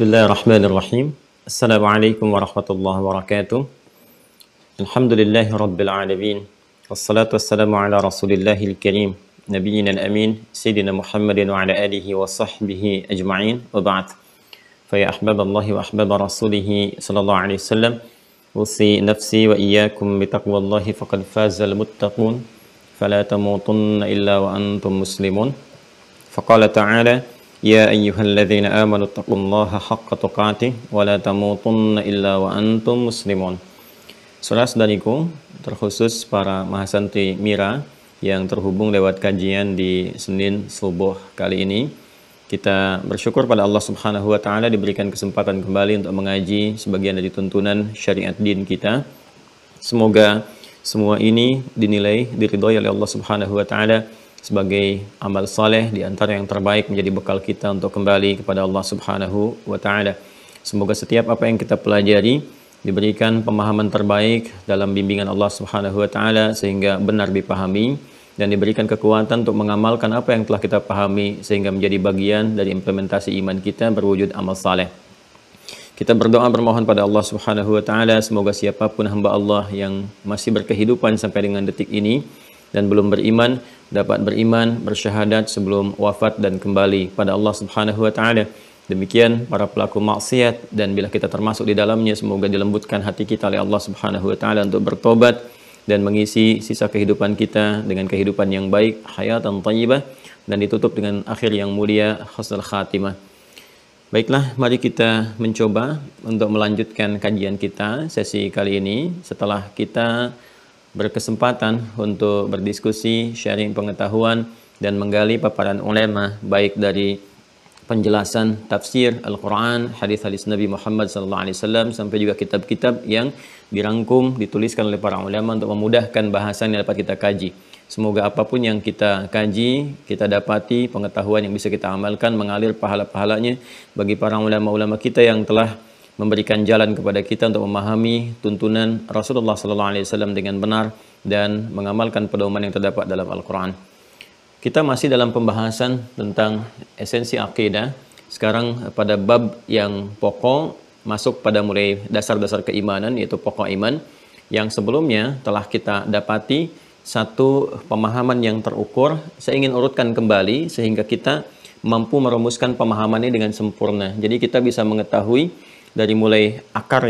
Bismillahirrahmanirrahim. Assalamualaikum warahmatullahi wabarakatuh. Alhamdulillahi rabbil alamin. Wassalatu wassalamu ala Rasulillahil karim, nabiyyina al-amin, sayyidina Muhammadin wa ala alihi wa sahbihi ajma'in. Wa ba'd. Fa ya ahbaballahi wa ahbaba rasulih sallallahu alaihi wasallam, usi nafsi wa iyyakum bi taqwallahi faqad fazal muttaqun. Fala tamutunna illa wa antum muslimun. Faqala ta'ala: Ya ayyuhalladzina amanu taqullaha haqqa tuqatih wa la tamutunna illa wa antum muslimun. Saudara-saudariku, terkhusus para mahasantri Mira yang terhubung lewat kajian di Senin subuh kali ini, kita bersyukur pada Allah Subhanahu wa taala diberikan kesempatan kembali untuk mengaji sebagian dari tuntunan syariat din kita. Semoga semua ini dinilai, diridhoi oleh Allah Subhanahu wa taala sebagai amal saleh di antara yang terbaik, menjadi bekal kita untuk kembali kepada Allah Subhanahu wa taala. Semoga setiap apa yang kita pelajari diberikan pemahaman terbaik dalam bimbingan Allah Subhanahu wa taala sehingga benar dipahami, dan diberikan kekuatan untuk mengamalkan apa yang telah kita pahami sehingga menjadi bagian dari implementasi iman kita berwujud amal saleh. Kita berdoa bermohon pada Allah Subhanahu wa taala semoga siapapun hamba Allah yang masih berkehidupan sampai dengan detik ini dan belum beriman, dapat beriman, bersyahadat sebelum wafat dan kembali pada Allah Subhanahu wa taala. Demikian para pelaku maksiat, dan bila kita termasuk di dalamnya, semoga dilembutkan hati kita oleh Allah Subhanahu wa taala untuk bertobat dan mengisi sisa kehidupan kita dengan kehidupan yang baik, hayatan thayyibah, dan ditutup dengan akhir yang mulia, husnul khatimah. Baiklah, mari kita mencoba untuk melanjutkan kajian kita sesi kali ini setelah kita berkesempatan untuk berdiskusi, sharing pengetahuan dan menggali paparan ulama baik dari penjelasan tafsir Al-Quran, hadis-hadis Nabi Muhammad SAW, sampai juga kitab-kitab yang dirangkum, dituliskan oleh para ulama untuk memudahkan bahasan yang dapat kita kaji. Semoga apapun yang kita kaji, kita dapati pengetahuan yang bisa kita amalkan, mengalir pahala-pahalanya bagi para ulama-ulama kita yang telah memberikan jalan kepada kita untuk memahami tuntunan Rasulullah SAW dengan benar dan mengamalkan pedoman yang terdapat dalam Al-Quran. Kita masih dalam pembahasan tentang esensi akidah. Sekarang pada bab yang pokok, masuk pada mulai dasar-dasar keimanan, yaitu pokok iman, yang sebelumnya telah kita dapati satu pemahaman yang terukur. Saya ingin urutkan kembali sehingga kita mampu merumuskan pemahaman ini dengan sempurna. Jadi kita bisa mengetahui dari mulai akar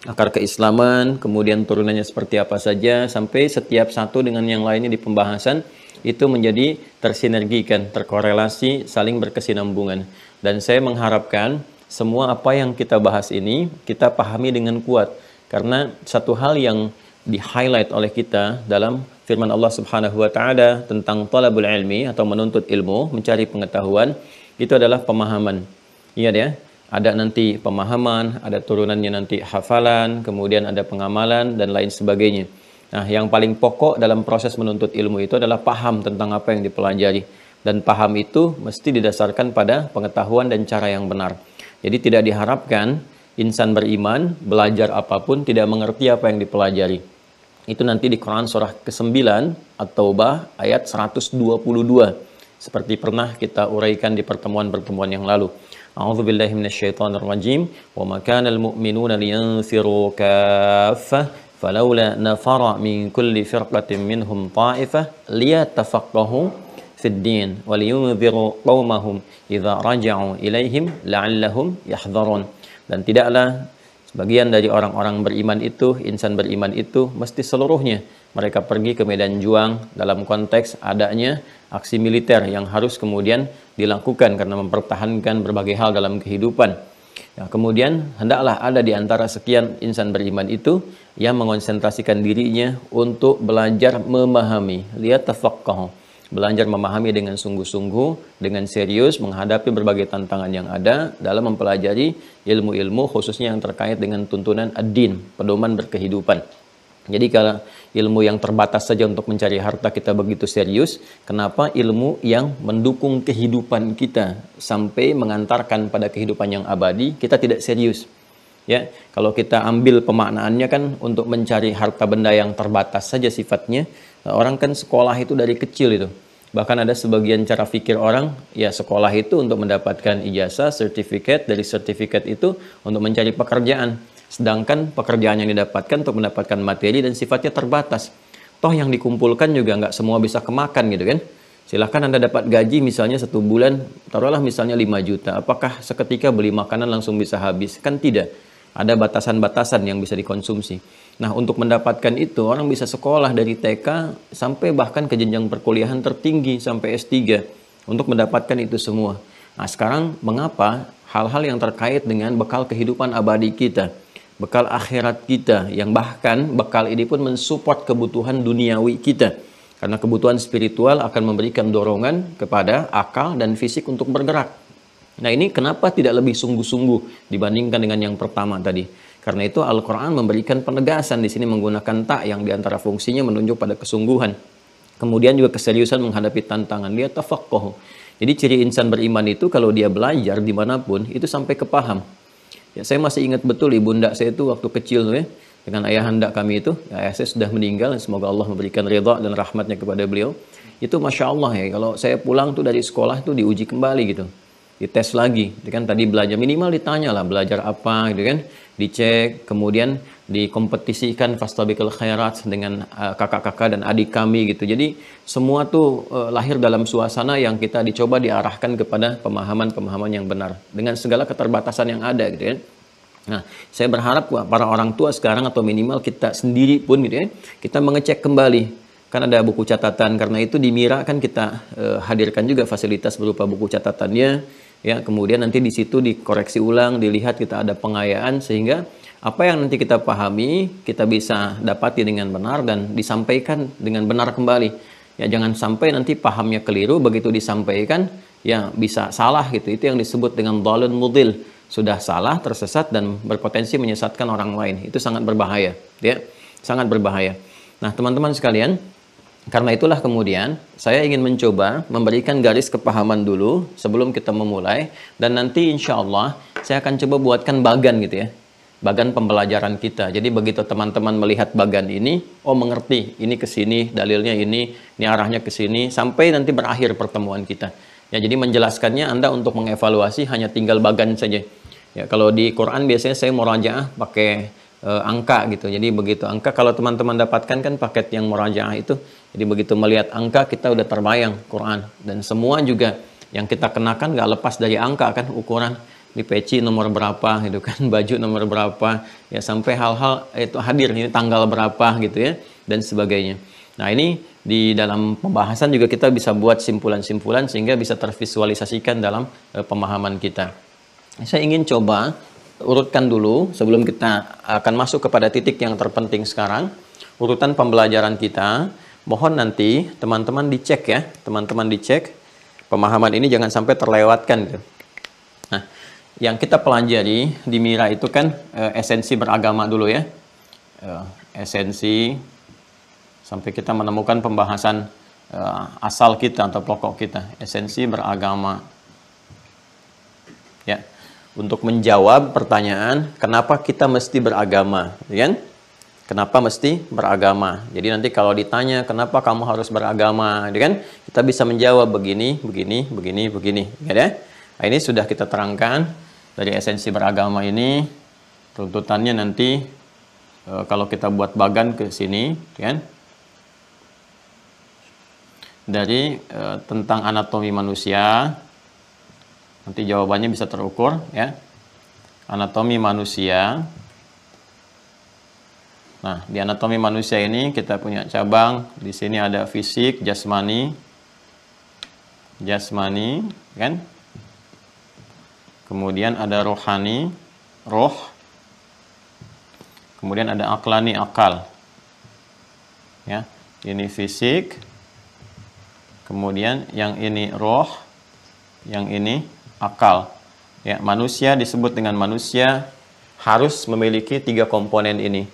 akar keislaman, kemudian turunannya seperti apa saja, sampai setiap satu dengan yang lainnya di pembahasan itu menjadi tersinergikan, terkorelasi, saling berkesinambungan. Dan saya mengharapkan semua apa yang kita bahas ini kita pahami dengan kuat, karena satu hal yang di-highlight oleh kita dalam firman Allah Subhanahu wa taala tentang talabul ilmi atau menuntut ilmu, mencari pengetahuan, itu adalah pemahaman. Ingat ya, ada nanti pemahaman, ada turunannya nanti hafalan, kemudian ada pengamalan dan lain sebagainya. Nah, yang paling pokok dalam proses menuntut ilmu itu adalah paham tentang apa yang dipelajari. Dan paham itu mesti didasarkan pada pengetahuan dan cara yang benar. Jadi tidak diharapkan insan beriman belajar apapun tidak mengerti apa yang dipelajari. Itu nanti di Quran surah ke-9 At-Taubah ayat 122. Seperti pernah kita uraikan di pertemuan-pertemuan yang lalu. A'udzubillahi minasyaitonirrajim. Wa ma kanal mu'minuna liyanfiru kaffah falaula nafara min kulli firqatin minhum ta'ifah liyatafaqahu fid din wa liyunziru qaumahum idza raja'u ilaihim la'allahum yahdharun. Dan tidaklah sebagian dari orang-orang beriman itu, insan beriman itu, mesti seluruhnya mereka pergi ke medan juang dalam konteks adanya aksi militer yang harus kemudian dilakukan karena mempertahankan berbagai hal dalam kehidupan. Nah, kemudian hendaklah ada di antara sekian insan beriman itu yang mengonsentrasikan dirinya untuk belajar memahami, liyatafaqqahu, belajar memahami dengan sungguh-sungguh, dengan serius menghadapi berbagai tantangan yang ada dalam mempelajari ilmu-ilmu khususnya yang terkait dengan tuntunan ad-din, pedoman berkehidupan. Jadi kalau ilmu yang terbatas saja untuk mencari harta kita begitu serius, kenapa ilmu yang mendukung kehidupan kita sampai mengantarkan pada kehidupan yang abadi kita tidak serius? Ya, kalau kita ambil pemaknaannya kan untuk mencari harta benda yang terbatas saja sifatnya. Orang kan sekolah itu dari kecil itu. Bahkan ada sebagian cara pikir orang, ya sekolah itu untuk mendapatkan ijazah, sertifikat, dari sertifikat itu untuk mencari pekerjaan. Sedangkan pekerjaan yang didapatkan untuk mendapatkan materi dan sifatnya terbatas. Toh yang dikumpulkan juga nggak semua bisa kemakan gitu kan. Silahkan Anda dapat gaji misalnya 1 bulan, taruhlah misalnya 5 juta. Apakah seketika beli makanan langsung bisa habis? Kan tidak. Ada batasan-batasan yang bisa dikonsumsi. Nah, untuk mendapatkan itu, orang bisa sekolah dari TK sampai bahkan ke jenjang perkuliahan tertinggi sampai S3 untuk mendapatkan itu semua. Nah, sekarang mengapa hal-hal yang terkait dengan bekal kehidupan abadi kita, bekal akhirat kita, yang bahkan bekal ini pun mensupport kebutuhan duniawi kita. Karena kebutuhan spiritual akan memberikan dorongan kepada akal dan fisik untuk bergerak. Nah, ini kenapa tidak lebih sungguh-sungguh dibandingkan dengan yang pertama tadi? Karena itu Al-Quran memberikan penegasan di sini menggunakan ta yang diantara fungsinya menunjuk pada kesungguhan. Kemudian juga keseriusan menghadapi tantangan. Dia tafaqquh. Jadi ciri insan beriman itu kalau dia belajar dimanapun itu sampai kepaham. Ya, saya masih ingat betul ibunda saya itu waktu kecil ya, dengan ayahanda kami itu. Ya, ayah saya sudah meninggal, semoga Allah memberikan ridha dan rahmatnya kepada beliau. Itu Masya Allah ya, kalau saya pulang tuh dari sekolah tuh diuji kembali gitu. Dites lagi, gitu kan, tadi belajar minimal ditanya lah belajar apa gitu kan, dicek, kemudian dikompetisikan fastabiqul khairat dengan kakak-kakak dan adik kami gitu. Jadi semua tuh lahir dalam suasana yang kita dicoba diarahkan kepada pemahaman-pemahaman yang benar dengan segala keterbatasan yang ada gitu kan. Nah, saya berharap para orang tua sekarang atau minimal kita sendiri pun gitu ya, kita mengecek kembali. Kan ada buku catatan, karena itu di Mira kan kita hadirkan juga fasilitas berupa buku catatannya, ya. Kemudian nanti di situ dikoreksi ulang, dilihat kita ada pengayaan sehingga apa yang nanti kita pahami kita bisa dapati dengan benar dan disampaikan dengan benar kembali. Ya, jangan sampai nanti pahamnya keliru, begitu disampaikan ya bisa salah gitu. Itu yang disebut dengan dhalun mudil. Sudah salah, tersesat dan berpotensi menyesatkan orang lain. Itu sangat berbahaya, ya. Sangat berbahaya. Nah, teman-teman sekalian, karena itulah kemudian saya ingin mencoba memberikan garis kepahaman dulu sebelum kita memulai, dan nanti insya Allah saya akan coba buatkan bagan gitu ya, bagan pembelajaran kita. Jadi begitu teman-teman melihat bagan ini, oh mengerti, ini ke sini, dalilnya ini arahnya ke sini, sampai nanti berakhir pertemuan kita. Ya, jadi menjelaskannya Anda untuk mengevaluasi hanya tinggal bagan saja. Ya, kalau di Quran biasanya saya murajaah pakai angka gitu. Jadi begitu angka, kalau teman-teman dapatkan kan paket yang murajaah itu. Jadi begitu melihat angka kita udah terbayang Quran, dan semua juga yang kita kenakan nggak lepas dari angka kan, ukuran di peci nomor berapa gitu kan, baju nomor berapa, ya sampai hal-hal itu hadir, ini tanggal berapa gitu ya, dan sebagainya. Nah, ini di dalam pembahasan juga kita bisa buat simpulan-simpulan sehingga bisa tervisualisasikan dalam pemahaman kita. Saya ingin coba urutkan dulu sebelum kita akan masuk kepada titik yang terpenting sekarang, urutan pembelajaran kita. Mohon nanti teman-teman dicek ya, teman-teman dicek pemahaman ini jangan sampai terlewatkan gitu. Nah, yang kita pelajari di Mira itu kan esensi beragama dulu ya, esensi sampai kita menemukan pembahasan asal kita atau pokok kita, esensi beragama ya. Untuk menjawab pertanyaan kenapa kita mesti beragama, kan? Kenapa mesti beragama? Jadi nanti kalau ditanya kenapa kamu harus beragama, kan? Kita bisa menjawab begini, begini, begini, begini, ya. Nah, ini sudah kita terangkan dari esensi beragama ini. Tuntutannya nanti kalau kita buat bagan ke sini, kan? Dari tentang anatomi manusia. Nanti jawabannya bisa terukur ya. Anatomi manusia. Nah, di anatomi manusia ini kita punya cabang. Di sini ada fisik, jasmani. Jasmani, kan? Kemudian ada rohani, roh. Kemudian ada aklani, akal. Ya, ini fisik. Kemudian yang ini roh, yang ini akal. Ya, manusia disebut dengan manusia harus memiliki 3 komponen ini.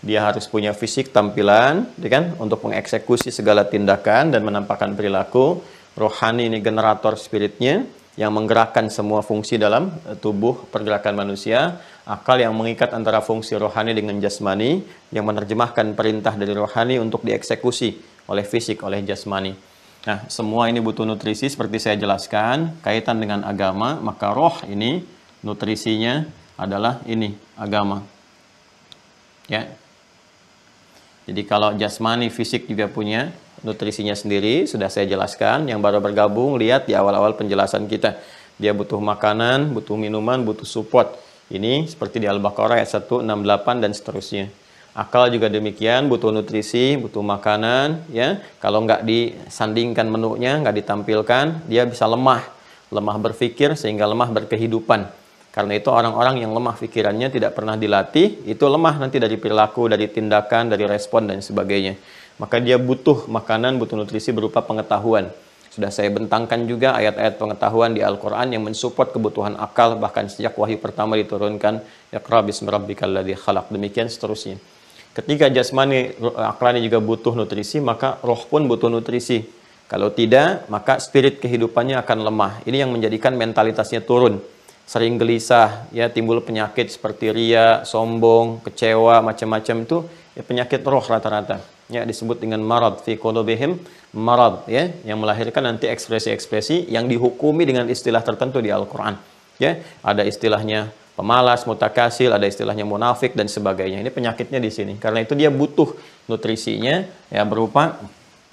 Dia harus punya fisik, tampilan, kan, untuk mengeksekusi segala tindakan dan menampakkan perilaku. Rohani ini generator spiritnya yang menggerakkan semua fungsi dalam tubuh pergerakan manusia. Akal yang mengikat antara fungsi rohani dengan jasmani, yang menerjemahkan perintah dari rohani untuk dieksekusi oleh fisik, oleh jasmani. Nah, semua ini butuh nutrisi seperti saya jelaskan, kaitan dengan agama, maka roh ini nutrisinya adalah ini, agama. Ya. Jadi kalau jasmani, fisik juga punya nutrisinya sendiri, sudah saya jelaskan. Yang baru bergabung, lihat di awal-awal penjelasan kita. Dia butuh makanan, butuh minuman, butuh support. Ini seperti di Al-Baqarah ayat 168 dan seterusnya. Akal juga demikian, butuh nutrisi, butuh makanan, ya. Kalau nggak disandingkan menunya, nggak ditampilkan, dia bisa lemah berpikir sehingga lemah berkehidupan. Karena itu orang-orang yang lemah pikirannya tidak pernah dilatih, itu lemah nanti dari perilaku, dari tindakan, dari respon dan sebagainya. Maka dia butuh makanan, butuh nutrisi berupa pengetahuan. Sudah saya bentangkan juga ayat-ayat pengetahuan di Al-Quran yang mensupport kebutuhan akal, bahkan sejak wahyu pertama diturunkan, Iqra bismi rabbikal ladzi khalaq, demikian seterusnya. Ketika jasmani, aklani juga butuh nutrisi, maka roh pun butuh nutrisi. Kalau tidak, maka spirit kehidupannya akan lemah. Ini yang menjadikan mentalitasnya turun. Sering gelisah, ya, timbul penyakit seperti ria, sombong, kecewa, macam-macam itu ya, penyakit roh rata-rata. Ya, disebut dengan marad fi qulubihim marad, ya, yang melahirkan nanti ekspresi-ekspresi yang dihukumi dengan istilah tertentu di Al-Qur'an. Ya, ada istilahnya pemalas, mutakasil, ada istilahnya munafik dan sebagainya. Ini penyakitnya di sini. Karena itu dia butuh nutrisinya ya berupa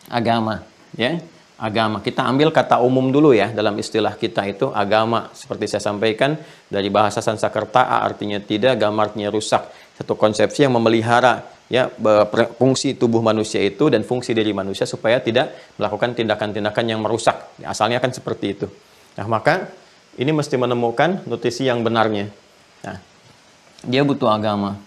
agama, ya. Agama. Kita ambil kata umum dulu ya dalam istilah kita itu agama. Seperti saya sampaikan dari bahasa Sanskerta artinya tidak, agama artinya rusak. Satu konsepsi yang memelihara ya fungsi tubuh manusia itu dan fungsi diri manusia supaya tidak melakukan tindakan-tindakan yang merusak. Asalnya kan seperti itu. Nah, maka ini mesti menemukan nutrisi yang benarnya. Nah, dia butuh agama.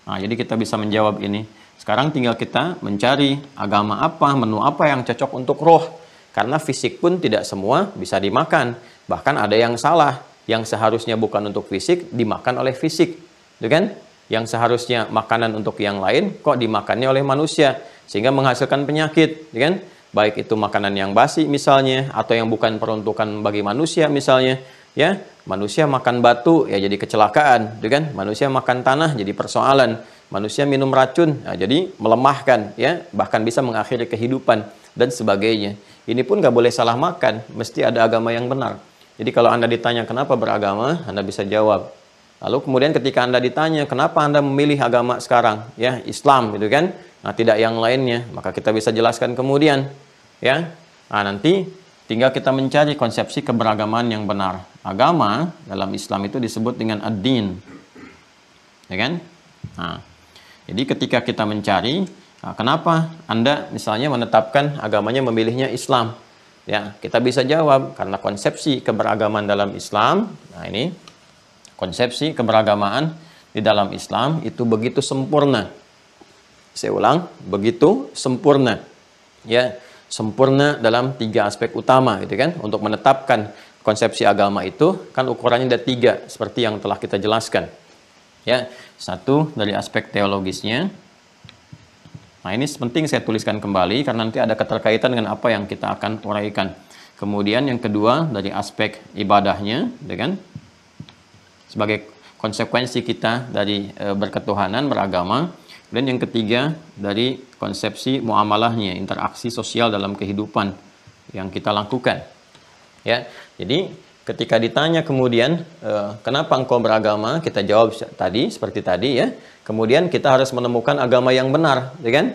Nah, jadi kita bisa menjawab ini. Sekarang tinggal kita mencari agama apa, menu apa yang cocok untuk roh. Karena fisik pun tidak semua bisa dimakan. Bahkan ada yang salah. Yang seharusnya bukan untuk fisik, dimakan oleh fisik. Itu kan? Yang seharusnya makanan untuk yang lain, kok dimakannya oleh manusia. Sehingga menghasilkan penyakit. Itu kan? Baik itu makanan yang basi misalnya, atau yang bukan peruntukan bagi manusia misalnya. Ya, manusia makan batu, ya jadi kecelakaan. Itu kan? Manusia makan tanah, jadi persoalan. Manusia minum racun, nah, jadi melemahkan, ya, bahkan bisa mengakhiri kehidupan dan sebagainya. Ini pun nggak boleh salah makan, mesti ada agama yang benar. Jadi kalau Anda ditanya kenapa beragama, Anda bisa jawab. Lalu kemudian ketika Anda ditanya kenapa Anda memilih agama sekarang, ya Islam, gitu kan? Nah tidak yang lainnya, maka kita bisa jelaskan kemudian, ya. Nah nanti tinggal kita mencari konsepsi keberagaman yang benar. Agama dalam Islam itu disebut dengan ad-din, ya kan? Nah. Jadi ketika kita mencari, kenapa Anda misalnya menetapkan agamanya memilihnya Islam? Ya, kita bisa jawab karena konsepsi keberagaman dalam Islam. Nah, ini konsepsi keberagamaan di dalam Islam itu begitu sempurna. Saya ulang, begitu sempurna. Ya, sempurna dalam 3 aspek utama gitu kan. Untuk menetapkan konsepsi agama itu kan ukurannya ada 3 seperti yang telah kita jelaskan. Ya, 1 dari aspek teologisnya. Nah, ini penting saya tuliskan kembali karena nanti ada keterkaitan dengan apa yang kita akan uraikan. Kemudian yang kedua dari aspek ibadahnya, ya kan? Sebagai konsekuensi kita dari berketuhanan, beragama. Dan yang ketiga dari konsepsi muamalahnya, interaksi sosial dalam kehidupan yang kita lakukan. Ya, jadi ketika ditanya kemudian, kenapa engkau beragama? Kita jawab tadi, seperti tadi ya. Kemudian kita harus menemukan agama yang benar, ya kan?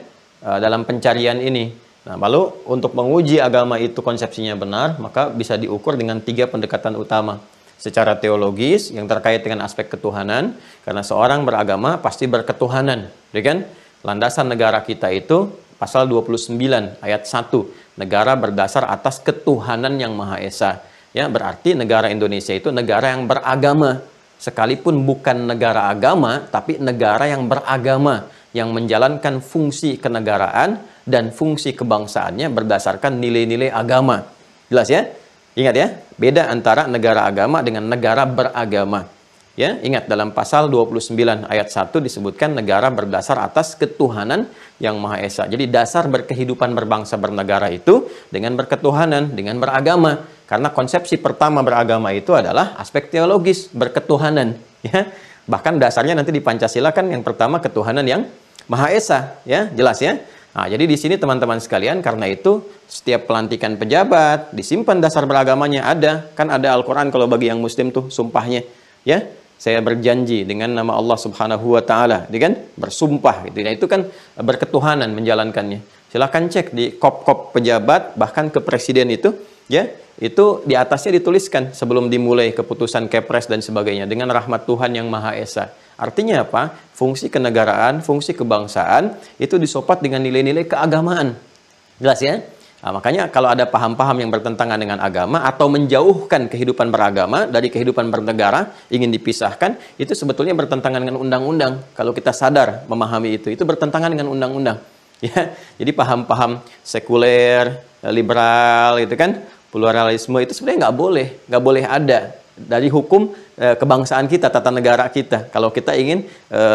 Dalam pencarian ini. Nah, lalu untuk menguji agama itu konsepsinya benar, maka bisa diukur dengan 3 pendekatan utama. Secara teologis, yang terkait dengan aspek ketuhanan, karena seorang beragama pasti berketuhanan, ya kan? Landasan negara kita itu, pasal 29 ayat 1, negara berdasar atas ketuhanan yang Maha Esa. Ya, berarti negara Indonesia itu negara yang beragama. Sekalipun bukan negara agama, tapi negara yang beragama, yang menjalankan fungsi kenegaraan dan fungsi kebangsaannya berdasarkan nilai-nilai agama. Jelas ya? Ingat ya, beda antara negara agama dengan negara beragama. Ya, ingat dalam pasal 29 ayat 1 disebutkan negara berdasar atas ketuhanan yang Maha Esa. Jadi dasar berkehidupan berbangsa bernegara itu dengan berketuhanan, dengan beragama. Karena konsepsi pertama beragama itu adalah aspek teologis, berketuhanan. Ya. Bahkan dasarnya nanti di Pancasila kan yang pertama ketuhanan yang Maha Esa. Ya, jelas ya. Nah, jadi di sini teman-teman sekalian, karena itu setiap pelantikan pejabat disimpan dasar beragamanya ada. Kan ada Al-Qur'an kalau bagi yang muslim tuh sumpahnya, ya. Saya berjanji dengan nama Allah Subhanahu wa taala, gitu kan? Bersumpah gitu. Nah, itu kan berketuhanan menjalankannya. Silakan cek di kop-kop pejabat bahkan ke presiden itu, ya. Itu di atasnya dituliskan sebelum dimulai keputusan Kepres dan sebagainya dengan rahmat Tuhan yang Maha Esa. Artinya apa? Fungsi kenegaraan, fungsi kebangsaan itu disopat dengan nilai-nilai keagamaan. Jelas ya? Nah, makanya kalau ada paham-paham yang bertentangan dengan agama atau menjauhkan kehidupan beragama dari kehidupan bernegara, ingin dipisahkan, itu sebetulnya bertentangan dengan undang-undang. Kalau kita sadar memahami itu bertentangan dengan undang-undang. Ya, jadi paham-paham sekuler, liberal, itu kan, pluralisme itu sebenarnya nggak boleh ada dari hukum kebangsaan kita, tata negara kita. Kalau kita ingin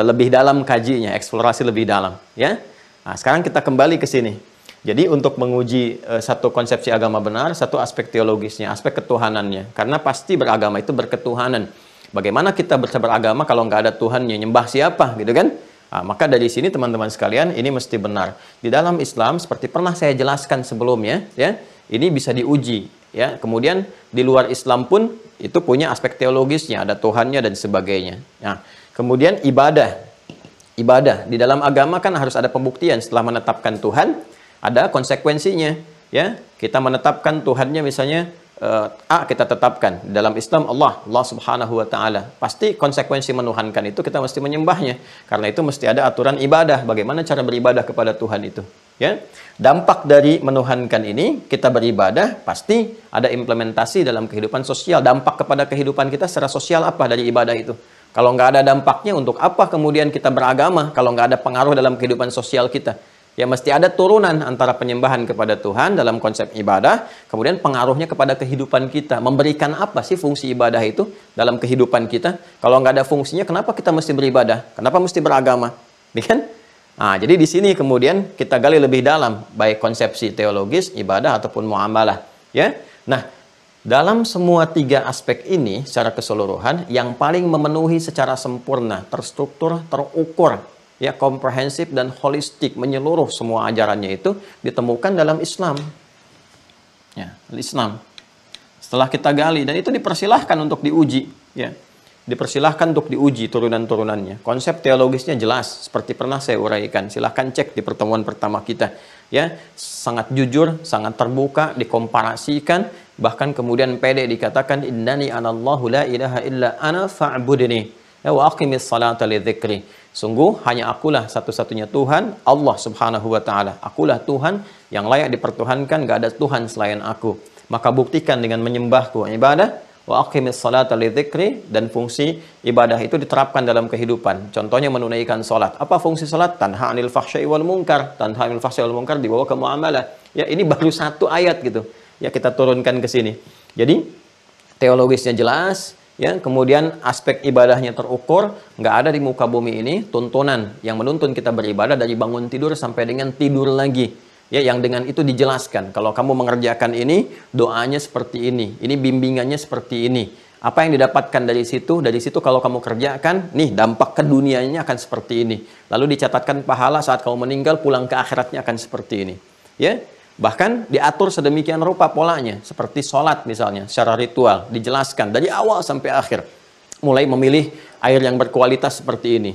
lebih dalam kajinya, eksplorasi lebih dalam, ya. Nah, sekarang kita kembali ke sini. Jadi untuk menguji satu konsepsi agama benar, satu aspek teologisnya, aspek ketuhanannya. Karena pasti beragama itu berketuhanan. Bagaimana kita bisa beragama kalau nggak ada Tuhannya, nyembah siapa, gitu kan? Nah, maka dari sini teman-teman sekalian, ini mesti benar. Di dalam Islam, seperti pernah saya jelaskan sebelumnya, ya, ini bisa diuji, ya. Kemudian di luar Islam pun itu punya aspek teologisnya, ada Tuhannya dan sebagainya. Nah, kemudian ibadah di dalam agama kan harus ada pembuktian. Setelah menetapkan Tuhan, ada konsekuensinya, ya. Kita menetapkan Tuhannya misalnya A, kita tetapkan dalam Islam Allah Subhanahu wa taala. Pasti konsekuensi menuhankan itu kita mesti menyembahnya. Karena itu mesti ada aturan ibadah, bagaimana cara beribadah kepada Tuhan itu, ya. Dampak dari menuhankan ini, kita beribadah pasti ada implementasi dalam kehidupan sosial. Dampak kepada kehidupan kita secara sosial apa dari ibadah itu? Kalau nggak ada dampaknya, untuk apa kemudian kita beragama kalau nggak ada pengaruh dalam kehidupan sosial kita? Ya mesti ada turunan antara penyembahan kepada Tuhan dalam konsep ibadah, kemudian pengaruhnya kepada kehidupan kita. Memberikan apa sih fungsi ibadah itu dalam kehidupan kita? Kalau nggak ada fungsinya, kenapa kita mesti beribadah? Kenapa mesti beragama? Kan? Nah, jadi di sini kemudian kita gali lebih dalam, baik konsepsi teologis, ibadah, ataupun muamalah. Ya, nah, dalam semua tiga aspek ini secara keseluruhan, yang paling memenuhi secara sempurna, terstruktur, terukur, ya, komprehensif dan holistik, menyeluruh semua ajarannya itu ditemukan dalam Islam. Ya, Islam. Setelah kita gali, dan itu dipersilahkan untuk diuji, ya. Dipersilahkan untuk diuji turunan-turunannya. Konsep teologisnya jelas, seperti pernah saya uraikan. Silahkan cek di pertemuan pertama kita, ya. Sangat jujur, sangat terbuka, dikomparasikan, bahkan kemudian pede dikatakan innani anallahu la ilaha illa ana fa'budni wa aqimis salata li dzikri. Sungguh hanya akulah satu-satunya Tuhan, Allah Subhanahu wa taala. Akulah Tuhan yang layak dipertuhankan, gak ada Tuhan selain aku. Maka buktikan dengan menyembahku, ibadah, wa aqimis salata li dzikri, dan fungsi ibadah itu diterapkan dalam kehidupan. Contohnya menunaikan salat. Apa fungsi salat? Tanha 'anil fahsya'i wal munkar. Tanha 'anil fahsya'i wal munkar dibawa ke muamalah. Ya, ini baru satu ayat gitu. Ya, kita turunkan ke sini. Jadi teologisnya jelas. Ya, kemudian aspek ibadahnya terukur, nggak ada di muka bumi ini tuntunan yang menuntun kita beribadah dari bangun tidur sampai dengan tidur lagi. Ya, yang dengan itu dijelaskan. Kalau kamu mengerjakan ini, doanya seperti ini bimbingannya seperti ini. Apa yang didapatkan dari situ kalau kamu kerjakan, nih dampak ke dunianya akan seperti ini. Lalu dicatatkan pahala saat kamu meninggal, pulang ke akhiratnya akan seperti ini. Ya. Bahkan diatur sedemikian rupa polanya, seperti sholat misalnya, secara ritual, dijelaskan dari awal sampai akhir. Mulai memilih air yang berkualitas seperti ini,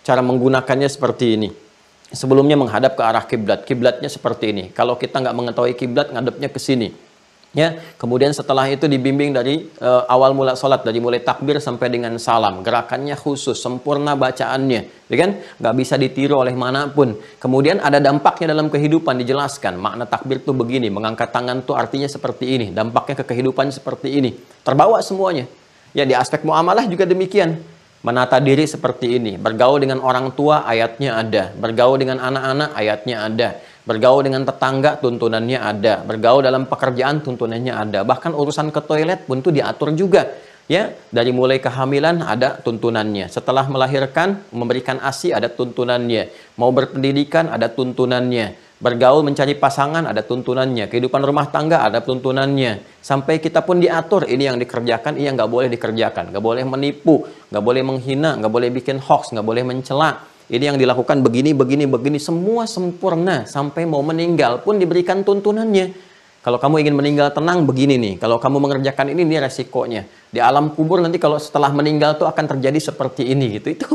cara menggunakannya seperti ini. Sebelumnya menghadap ke arah kiblat, kiblatnya seperti ini. Kalau kita nggak mengetahui kiblat, ngadepnya ke sini. Ya, kemudian setelah itu dibimbing dari awal mula sholat, dari mulai takbir sampai dengan salam. Gerakannya khusus, sempurna bacaannya, ya kan? Nggak bisa ditiru oleh manapun. Kemudian ada dampaknya dalam kehidupan, dijelaskan. Makna takbir tuh begini, mengangkat tangan tuh artinya seperti ini, dampaknya ke kehidupan seperti ini. Terbawa semuanya. Ya, di aspek muamalah juga demikian. Menata diri seperti ini, bergaul dengan orang tua ayatnya ada, bergaul dengan anak-anak ayatnya ada. Bergaul dengan tetangga tuntunannya ada, bergaul dalam pekerjaan tuntunannya ada, bahkan urusan ke toilet pun itu diatur juga, ya. Dari mulai kehamilan ada tuntunannya, setelah melahirkan memberikan ASI ada tuntunannya, mau berpendidikan ada tuntunannya, bergaul mencari pasangan ada tuntunannya, kehidupan rumah tangga ada tuntunannya, sampai kita pun diatur ini yang dikerjakan, ini yang nggak boleh dikerjakan, nggak boleh menipu, nggak boleh menghina, nggak boleh bikin hoax, nggak boleh mencela. ini yang dilakukan begini, begini, begini, semua sempurna sampai mau meninggal pun diberikan tuntunannya. Kalau kamu ingin meninggal tenang, begini nih. Kalau kamu mengerjakan ini resikonya. Di alam kubur nanti kalau setelah meninggal tuh akan terjadi seperti ini gitu. Itu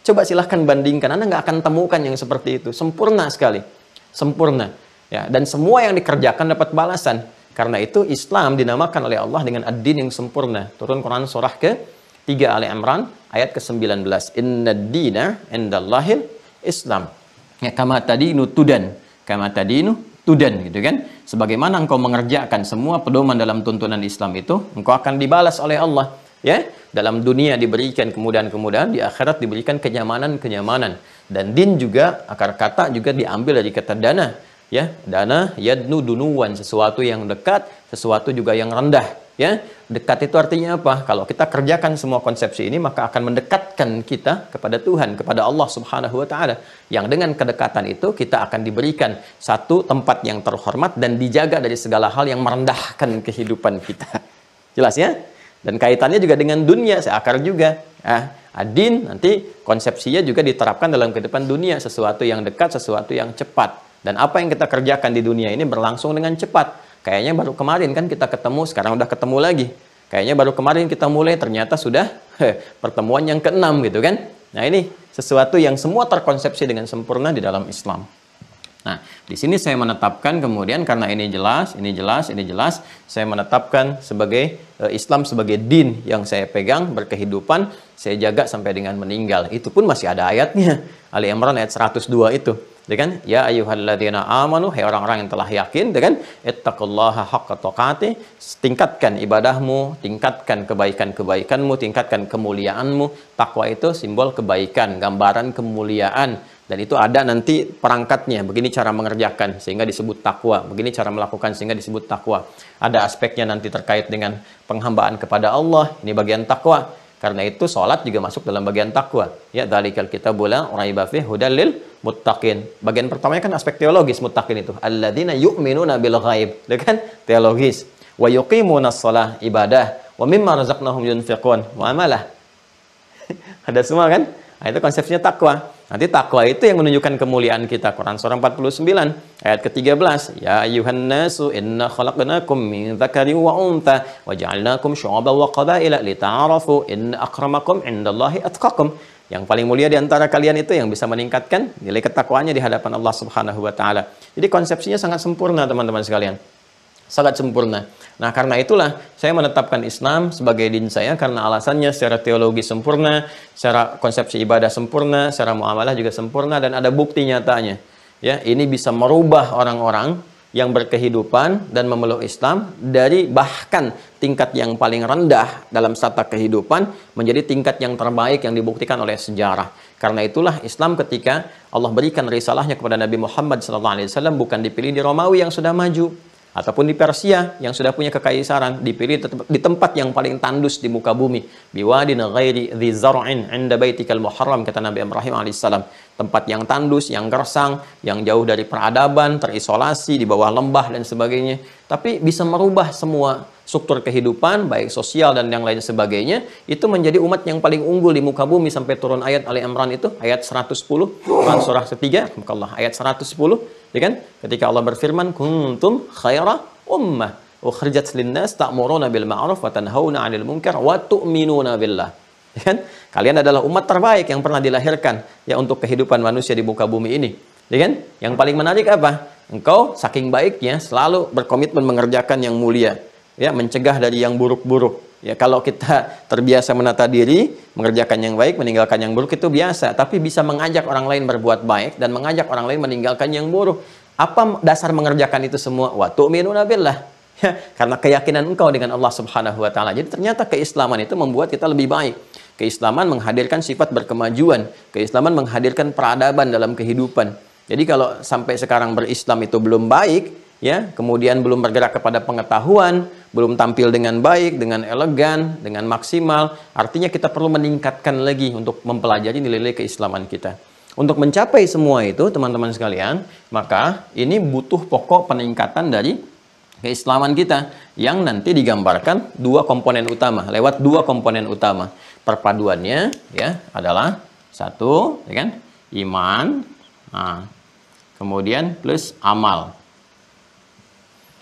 coba silahkan bandingkan. Anda nggak akan temukan yang seperti itu. Sempurna sekali. Sempurna. Ya, dan semua yang dikerjakan dapat balasan. Karena itu Islam dinamakan oleh Allah dengan ad-din yang sempurna. Turun Quran surah ke-3 Ali Imran ayat ke-19. Inna ad-dina indallahil Islam. Ya, kama tadinu tudan. Kama tadinu tudan gitu kan. Sebagaimana engkau mengerjakan semua pedoman dalam tuntunan Islam itu, engkau akan dibalas oleh Allah, ya. Dalam dunia diberikan kemudahan-kemudahan, di akhirat diberikan kenyamanan-kenyamanan. Dan din juga akar kata juga diambil dari kata dana, ya. Dana yadnu dunuwan, sesuatu yang dekat, sesuatu juga yang rendah, ya. Dekat itu artinya apa? Kalau kita kerjakan semua konsepsi ini, maka akan mendekatkan kita kepada Tuhan, kepada Allah Subhanahu wa taala. Yang dengan kedekatan itu kita akan diberikan satu tempat yang terhormat dan dijaga dari segala hal yang merendahkan kehidupan kita. Jelas ya? Dan kaitannya juga dengan dunia, seakar juga. Adin nanti konsepsinya juga diterapkan dalam kehidupan dunia, sesuatu yang dekat, sesuatu yang cepat. Dan apa yang kita kerjakan di dunia ini berlangsung dengan cepat. Kayaknya baru kemarin kan kita ketemu, sekarang udah ketemu lagi. Kayaknya baru kemarin kita mulai, ternyata sudah pertemuan yang ke-6 gitu kan. Nah ini sesuatu yang semua terkonsepsi dengan sempurna di dalam Islam. Nah, di sini saya menetapkan kemudian karena ini jelas, ini jelas, ini jelas, saya menetapkan sebagai Islam sebagai din yang saya pegang, berkehidupan, saya jaga sampai dengan meninggal. Itu pun masih ada ayatnya. Ali Imran ayat 102 itu. Ya kan? Ya ayyuhalladzina amanu, hai orang-orang yang telah yakin, ya kan? Ittaqullaha haqqa tuqatih, tingkatkan ibadahmu, tingkatkan kebaikan-kebaikanmu, tingkatkan kemuliaanmu. Takwa itu simbol kebaikan, gambaran kemuliaan. Dan itu ada nanti perangkatnya, begini cara mengerjakan sehingga disebut takwa, begini cara melakukan sehingga disebut takwa. Ada aspeknya nanti terkait dengan penghambaan kepada Allah, ini bagian takwa. Karena itu sholat juga masuk dalam bagian takwa. Ya, dzalikal kitabul la raiba fihi hudal lil muttaqin. Bagian pertamanya kan aspek teologis muttaqin itu. Alladzina yu'minuna bil ghaib. Itu kan teologis. Wa yuqimunas shalah, ibadah. Wa mimma razaqnahum yunfiqun. Muamalah. Ada semua kan? Nah, itu konsepnya takwa. Nanti takwa itu yang menunjukkan kemuliaan kita. Quran surah 49 ayat ke-13. Ya ayyuhan nasu inna khalaqnakum min dzakari wa untha wa ja'alnakum syu'uban wa qabaila lita'arafu inna akramakum indallahi atqakum. Yang paling mulia di antara kalian itu yang bisa meningkatkan nilai ketakwaannya di hadapan Allah Subhanahu wa taala. Jadi konsepsinya sangat sempurna teman-teman sekalian. Sangat sempurna. Nah, karena itulah saya menetapkan Islam sebagai din saya karena alasannya secara teologi sempurna, secara konsepsi ibadah sempurna, secara muamalah juga sempurna dan ada bukti nyatanya. Ya, ini bisa merubah orang-orang yang berkehidupan dan memeluk Islam dari bahkan tingkat yang paling rendah dalam strata kehidupan menjadi tingkat yang terbaik yang dibuktikan oleh sejarah. Karena itulah Islam ketika Allah berikan risalahnya kepada Nabi Muhammad SAW bukan dipilih di Romawi yang sudah maju, ataupun di Persia yang sudah punya kekaisaran, dipilih di tempat yang paling tandus di muka bumi, biwadin ghairi dzi zar'in 'inda baitikal muharram, kata Nabi Ibrahim alaihissalam, tempat yang tandus, yang gersang, yang jauh dari peradaban, terisolasi di bawah lembah dan sebagainya, tapi bisa merubah semua struktur kehidupan baik sosial dan yang lain sebagainya, itu menjadi umat yang paling unggul di muka bumi sampai turun ayat Ali Imran itu ayat 110 Quran surah ketiga ayat 110, ya kan, ketika Allah berfirman kuntum khaira ummah ukhrijat linnas ta'muruna bil ma'ruf wa tanhauna 'anil munkar wa tu'minuna billah, ya kan, kalian adalah umat terbaik yang pernah dilahirkan ya untuk kehidupan manusia di muka bumi ini, ya kan. Yang paling menarik apa? Engkau saking baiknya selalu berkomitmen mengerjakan yang mulia, ya, mencegah dari yang buruk-buruk. Ya, kalau kita terbiasa menata diri, mengerjakan yang baik, meninggalkan yang buruk itu biasa, tapi bisa mengajak orang lain berbuat baik dan mengajak orang lain meninggalkan yang buruk. Apa dasar mengerjakan itu semua? Wa tu'minuna billah. Ya, karena keyakinan engkau dengan Allah Subhanahu wa taala. Jadi ternyata keislaman itu membuat kita lebih baik. Keislaman menghadirkan sifat berkemajuan, keislaman menghadirkan peradaban dalam kehidupan. Jadi kalau sampai sekarang berislam itu belum baik, ya, kemudian belum bergerak kepada pengetahuan, belum tampil dengan baik, dengan elegan, dengan maksimal, artinya kita perlu meningkatkan lagi untuk mempelajari nilai-nilai keislaman kita. Untuk mencapai semua itu, teman-teman sekalian, maka ini butuh pokok peningkatan dari keislaman kita yang nanti digambarkan dua komponen utama, lewat dua komponen utama. Perpaduannya ya adalah satu, ya kan? Iman, nah, kemudian plus amal.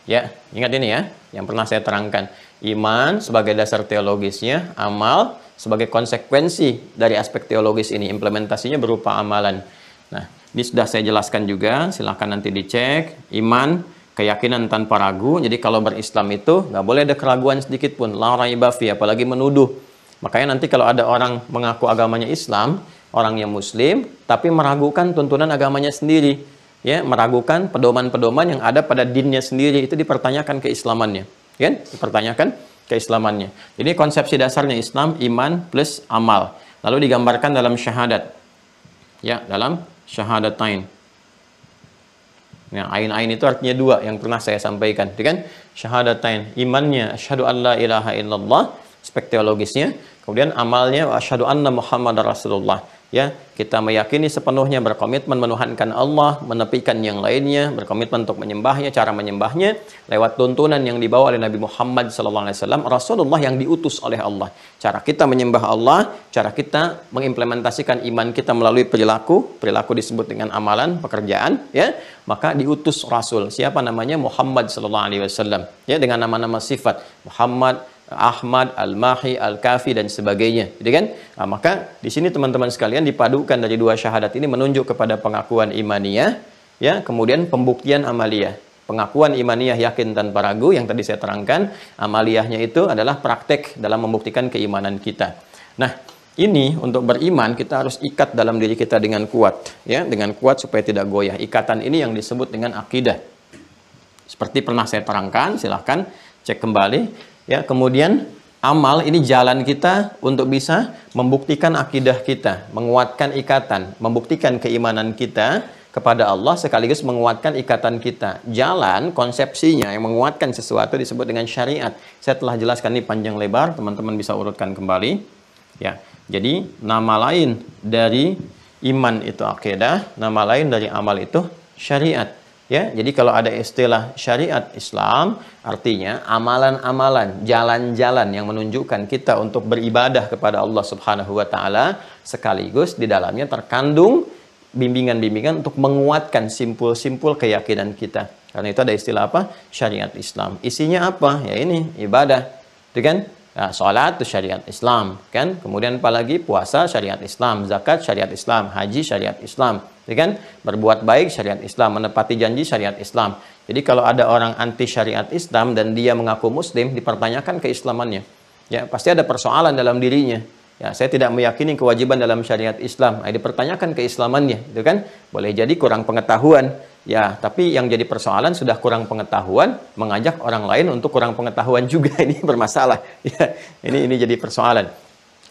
Ya, ingat ini ya, yang pernah saya terangkan. Iman sebagai dasar teologisnya, amal sebagai konsekuensi dari aspek teologis ini, implementasinya berupa amalan. Nah, ini sudah saya jelaskan juga, silahkan nanti dicek. Iman, keyakinan tanpa ragu. Jadi kalau berislam itu nggak boleh ada keraguan sedikit pun, la raiba fi, apalagi menuduh. Makanya nanti kalau ada orang mengaku agamanya Islam, orang yang Muslim, tapi meragukan tuntunan agamanya sendiri, ya, meragukan pedoman-pedoman yang ada pada dinnya sendiri, itu dipertanyakan keislamannya, kan? Dipertanyakan keislamannya. Jadi konsepsi dasarnya Islam, iman plus amal. Lalu digambarkan dalam syahadat. Ya, dalam syahadatain. Nah, ain-ain itu artinya dua yang pernah saya sampaikan, kan? Syahadatain, imannya asyhadu an la ilaha illallah, aspek teologisnya, kemudian amalnya asyhadu anna muhammadar rasulullah. Ya, kita meyakini sepenuhnya, berkomitmen menuhankan Allah, menepikan yang lainnya, berkomitmen untuk menyembahnya, cara menyembahnya lewat tuntunan yang dibawa oleh Nabi Muhammad SAW, Rasulullah yang diutus oleh Allah. Cara kita menyembah Allah, cara kita mengimplementasikan iman kita melalui perilaku disebut dengan amalan, pekerjaan, ya, maka diutus Rasul. Siapa namanya? Muhammad SAW. Ya, dengan nama-nama sifat Muhammad, Ahmad, Al-Mahi, Al-Kafi, dan sebagainya, gitu kan? Nah, maka di sini teman-teman sekalian dipadukan dari dua syahadat ini menunjuk kepada pengakuan imaniyah, ya, kemudian pembuktian amaliyah. Pengakuan imaniyah yakin tanpa ragu yang tadi saya terangkan, amaliyahnya itu adalah praktek dalam membuktikan keimanan kita. Nah, ini untuk beriman kita harus ikat dalam diri kita dengan kuat, ya, dengan kuat supaya tidak goyah. Ikatan ini yang disebut dengan akidah. Seperti pernah saya terangkan, silahkan cek kembali. Ya, kemudian amal ini jalan kita untuk bisa membuktikan akidah kita, menguatkan ikatan, membuktikan keimanan kita kepada Allah sekaligus menguatkan ikatan kita. Jalan konsepsinya yang menguatkan sesuatu disebut dengan syariat. Saya telah jelaskan ini panjang lebar, teman-teman bisa urutkan kembali. Ya, jadi nama lain dari iman itu akidah, nama lain dari amal itu syariat. Ya, jadi kalau ada istilah syariat Islam, artinya amalan-amalan, jalan-jalan yang menunjukkan kita untuk beribadah kepada Allah Subhanahu wa taala, sekaligus di dalamnya terkandung bimbingan-bimbingan untuk menguatkan simpul-simpul keyakinan kita. Karena itu ada istilah apa? Syariat Islam. Isinya apa? Ya ini, ibadah. Itu kan? Nah, sholat itu syariat Islam, kan? Kemudian apalagi puasa syariat Islam, zakat syariat Islam, haji syariat Islam, kan? Berbuat baik syariat Islam, menepati janji syariat Islam. Jadi kalau ada orang anti syariat Islam dan dia mengaku Muslim, dipertanyakan keislamannya. Ya, pasti ada persoalan dalam dirinya. Ya, saya tidak meyakini kewajiban dalam syariat Islam. Dipertanyakan keislamannya, itu kan? Boleh jadi kurang pengetahuan. Ya, tapi yang jadi persoalan sudah kurang pengetahuan, mengajak orang lain untuk kurang pengetahuan juga, ini bermasalah. Ya, ini jadi persoalan.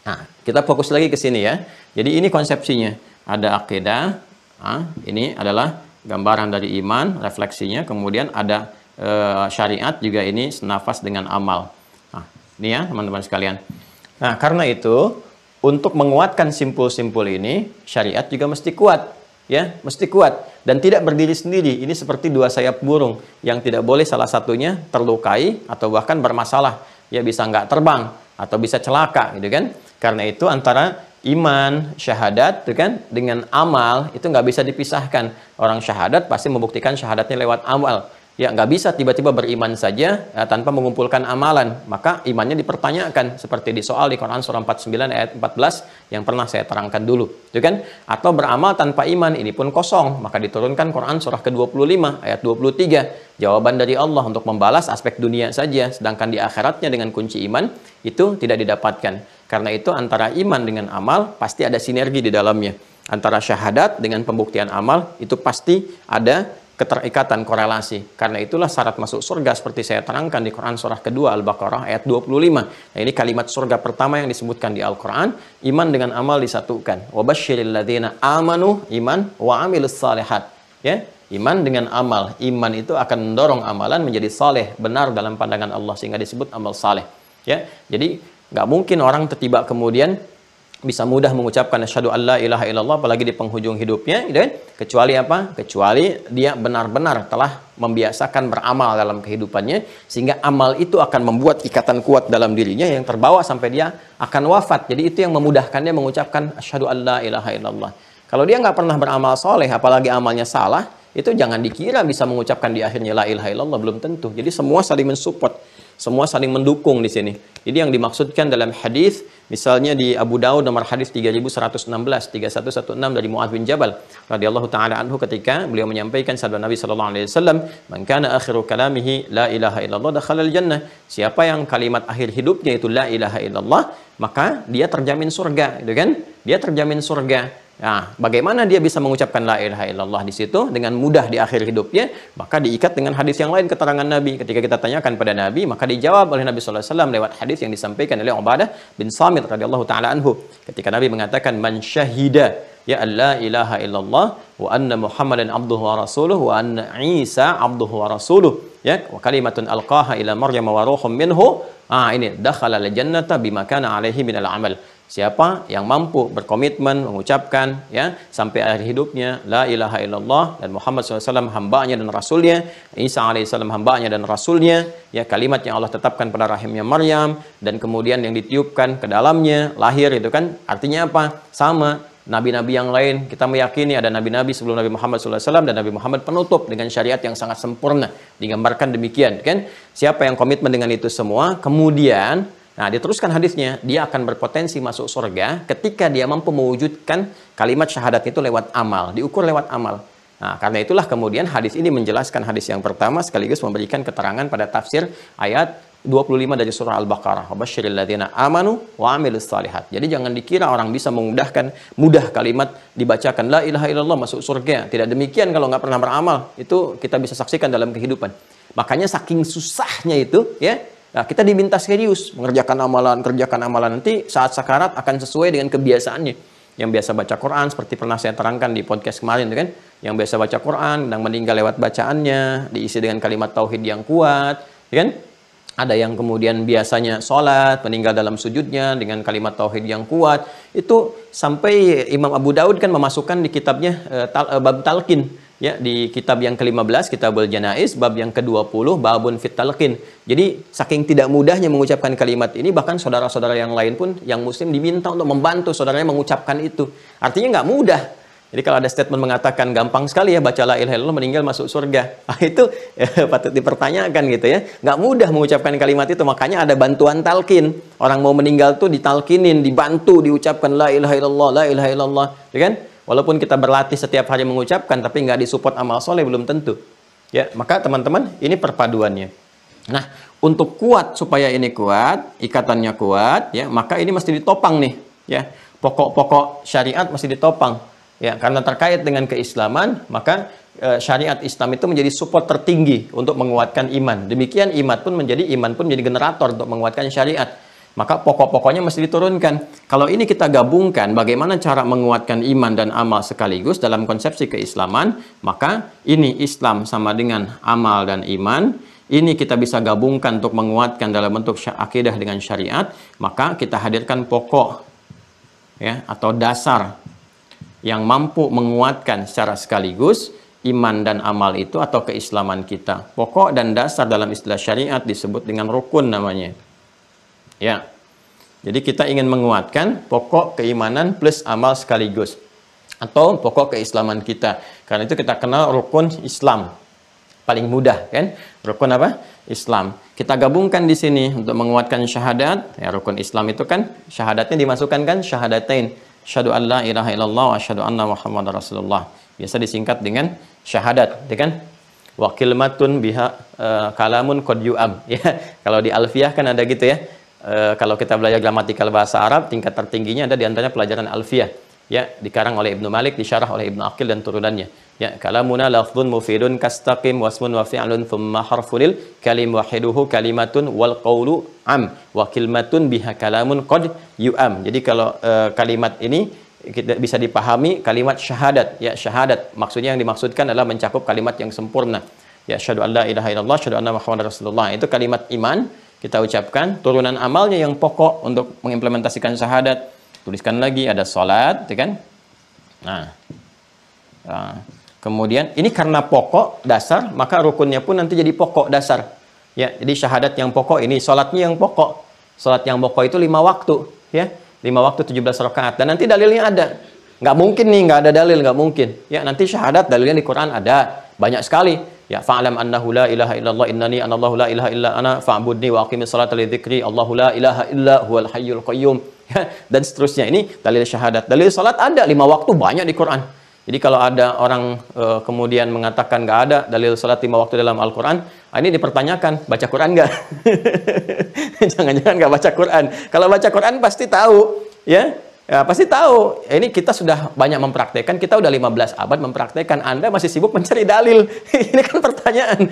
Nah, kita fokus lagi ke sini ya. Jadi ini konsepsinya. Ada akidah, ini adalah gambaran dari iman, refleksinya. Kemudian ada syariat juga, ini senafas dengan amal. Nah, ini ya teman-teman sekalian. Nah, karena itu untuk menguatkan simpul-simpul ini, syariat juga mesti kuat. Ya, mesti kuat dan tidak berdiri sendiri. Ini seperti dua sayap burung yang tidak boleh salah satunya terlukai atau bahkan bermasalah. Ya, bisa nggak terbang atau bisa celaka, gitu kan? Karena itu antara iman, syahadat, gitu kan, dengan amal itu nggak bisa dipisahkan. Orang syahadat pasti membuktikan syahadatnya lewat amal. Ya, nggak bisa tiba-tiba beriman saja ya, tanpa mengumpulkan amalan. Maka imannya dipertanyakan seperti di soal di Quran surah 49 ayat 14 yang pernah saya terangkan dulu, itu kan? Atau beramal tanpa iman, ini pun kosong. Maka diturunkan Quran surah ke-25 ayat 23, jawaban dari Allah untuk membalas aspek dunia saja, sedangkan di akhiratnya dengan kunci iman itu tidak didapatkan. Karena itu antara iman dengan amal pasti ada sinergi di dalamnya. Antara syahadat dengan pembuktian amal itu pasti ada keterikatan, korelasi. Karena itulah syarat masuk surga seperti saya terangkan di Quran surah kedua Al-Baqarah ayat 25. Nah, ini kalimat surga pertama yang disebutkan di Al-Quran. Iman dengan amal disatukan. Wabashshiril ladzina amanu iman wa amilus salihat. Ya, iman dengan amal. Iman itu akan mendorong amalan menjadi saleh, benar dalam pandangan Allah, sehingga disebut amal saleh. Ya, jadi nggak mungkin orang tiba kemudian bisa mudah mengucapkan asyhadu alla ilaha illallah apalagi di penghujung hidupnya, gitu kan? Kecuali apa? Kecuali dia benar-benar telah membiasakan beramal dalam kehidupannya sehingga amal itu akan membuat ikatan kuat dalam dirinya yang terbawa sampai dia akan wafat. Jadi itu yang memudahkan dia mengucapkan asyhadu alla ilaha illallah. Kalau dia nggak pernah beramal soleh, apalagi amalnya salah, itu jangan dikira bisa mengucapkan di akhirnya la ilaha illallah, belum tentu. Jadi semua saling mensupport, semua saling mendukung di sini. Jadi yang dimaksudkan dalam hadis, misalnya di Abu Daud nomor hadis 3116, 3116 dari Mu'adz bin Jabal radhiyallahu taala anhu, ketika beliau menyampaikan sabda Nabi sallallahu alaihi wasallam, "Man kana akhiru kalamihi la ilaha illallah dakhalal jannah." Siapa yang kalimat akhir hidupnya itu la ilaha illallah, maka dia terjamin surga, gitu kan? Dia terjamin surga. Nah, bagaimana dia bisa mengucapkan la ilaha illallah di situ dengan mudah di akhir hidupnya? Maka diikat dengan hadis yang lain, keterangan Nabi. Ketika kita tanyakan pada Nabi, maka dijawab oleh Nabi sallallahu alaihi wasallam lewat hadis yang disampaikan oleh Ubadah bin Samit radhiyallahu taala anhu. Ketika Nabi mengatakan, "Man syahida ya alla ilaha illallah wa anna Muhammadan abduhu wa rasuluhu wa anna Isa abduhu wa rasuluhu ya wa kalimatun alqaha ila Maryam wa ruhum minhu." Ini dakhala al-jannata bima kana alaihi minal amal. Siapa yang mampu berkomitmen mengucapkan ya sampai akhir hidupnya la ilaha illallah dan Muhammad SAW hambanya dan rasulnya, Isa alaihissalam hambanya dan rasulnya, ya kalimat yang Allah tetapkan pada rahimnya Maryam dan kemudian yang ditiupkan ke dalamnya lahir, itu kan artinya apa? Sama nabi-nabi yang lain, kita meyakini ada nabi-nabi sebelum Nabi Muhammad SAW dan Nabi Muhammad penutup dengan syariat yang sangat sempurna, digambarkan demikian kan. Siapa yang komitmen dengan itu semua, kemudian diteruskan hadisnya, dia akan berpotensi masuk surga ketika dia mampu mewujudkan kalimat syahadat itu lewat amal, diukur lewat amal. Nah, karena itulah kemudian hadis ini menjelaskan hadis yang pertama sekaligus memberikan keterangan pada tafsir ayat 25 dari surah Al-Baqarah. Wabasyiril ladzina amanu wa amilus shalihat. Jadi jangan dikira orang bisa mudah kalimat dibacakan la ilaha illallah masuk surga. Tidak demikian kalau nggak pernah beramal. Itu kita bisa saksikan dalam kehidupan. Makanya saking susahnya itu ya, kita diminta serius mengerjakan amalan, nanti saat sakarat akan sesuai dengan kebiasaannya. Yang biasa baca Quran seperti pernah saya terangkan di podcast kemarin kan, yang biasa baca Quran dan meninggal lewat bacaannya, diisi dengan kalimat tauhid yang kuat, kan? Ada yang kemudian biasanya sholat, meninggal dalam sujudnya dengan kalimat tauhid yang kuat. Itu sampai Imam Abu Daud kan memasukkan di kitabnya bab talqin. Ya, di kitab yang ke-15, Kitabul Janaiz, bab yang ke-20, babun fit talqin. Jadi, saking tidak mudahnya mengucapkan kalimat ini, bahkan saudara-saudara yang lain pun, yang muslim diminta untuk membantu saudaranya mengucapkan itu. Artinya nggak mudah. Jadi kalau ada statement mengatakan gampang sekali ya, baca la ilaha illallah meninggal masuk surga. Itu patut dipertanyakan gitu ya. Nggak mudah mengucapkan kalimat itu, makanya ada bantuan talqin. Orang mau meninggal tuh ditalkinin, dibantu, diucapkan la ilaha illallah, la ilaha illallah. Ya kan? Walaupun kita berlatih setiap hari mengucapkan, tapi nggak disupport amal soleh, belum tentu. Ya, maka teman-teman, ini perpaduannya. Nah, untuk kuat, supaya ini kuat, ikatannya kuat, ya, maka ini mesti ditopang nih. Ya, pokok-pokok syariat mesti ditopang. Ya, karena terkait dengan keislaman, maka syariat Islam itu menjadi support tertinggi untuk menguatkan iman. Demikian iman pun menjadi generator untuk menguatkan syariat. Maka pokok-pokoknya mesti diturunkan. Kalau ini kita gabungkan bagaimana cara menguatkan iman dan amal sekaligus dalam konsepsi keislaman, maka ini Islam sama dengan amal dan iman. Ini kita bisa gabungkan untuk menguatkan dalam bentuk akidah dengan syariat. Maka kita hadirkan pokok ya, atau dasar yang mampu menguatkan secara sekaligus iman dan amal itu atau keislaman kita. Pokok dan dasar dalam istilah syariat disebut dengan rukun namanya. Ya, jadi kita ingin menguatkan pokok keimanan plus amal sekaligus, atau pokok keislaman kita. Karena itu kita kenal rukun Islam, paling mudah kan? Rukun apa? Islam. Kita gabungkan di sini untuk menguatkan syahadat. Ya, rukun Islam itu kan syahadatnya dimasukkan kan syahadatain. Asyhadu an la ilaha illallah wa asyhadu anna Muhammadar Rasulullah. Biasa disingkat dengan syahadat, ya kan? Wa kalimatun biha kalamun qad yu'am. Ya, kalau di Alfiyah kan ada gitu ya. Kalau kita belajar gramatikal bahasa Arab, tingkat tertingginya ada di antaranya pelajaran Alfiyah. Ya, dikarang oleh Ibnu Malik, disyarah oleh Ibnu Aqil dan turunannya. Ya, kalamuna lafdhun mufidun kastaqim wasmun wa fi'lun thumma harfunil kalim wahiduhu kalimatun wal qawlu am wa kalimatun biha kalamun qad yu'am. Jadi kalau kalimat ini kita bisa dipahami kalimat syahadat. Ya, syahadat maksudnya yang dimaksudkan adalah mencakup kalimat yang sempurna. Ya, asyhadu an la ilaha illallah, asyhadu anna Muhammadar Rasulullah. Itu kalimat iman kita ucapkan. Turunan amalnya yang pokok untuk mengimplementasikan syahadat. Tuliskan lagi ada salat, ya kan? Nah, kemudian ini karena pokok dasar, maka rukunnya pun nanti jadi pokok dasar. Ya, jadi syahadat yang pokok ini, salatnya yang pokok. Salat yang pokok itu 5 waktu, ya. 5 waktu 17 rakaat. Dan nanti dalilnya ada. Nggak mungkin nih, nggak ada dalil, nggak mungkin. Ya, nanti syahadat dalilnya di Quran ada banyak sekali. Ya, fa'lam annahu la ilaha illallah innani anallahu la ilaha illa ana fa'budni wa aqimis salata li dzikri Allahu la ilaha illa huwal hayyul qayyum. Ya, dan seterusnya. Ini dalil syahadat. Dalil salat ada 5 waktu banyak di Quran. Jadi kalau ada orang kemudian mengatakan nggak ada dalil salat 5 waktu dalam Al-Quran, ini dipertanyakan, baca Quran nggak? Jangan-jangan nggak baca Quran. Kalau baca Quran pasti tahu, ya. Ya, pasti tahu. Ini kita sudah banyak mempraktekkan, kita udah 15 abad mempraktekkan. Anda masih sibuk mencari dalil. Ini kan pertanyaan.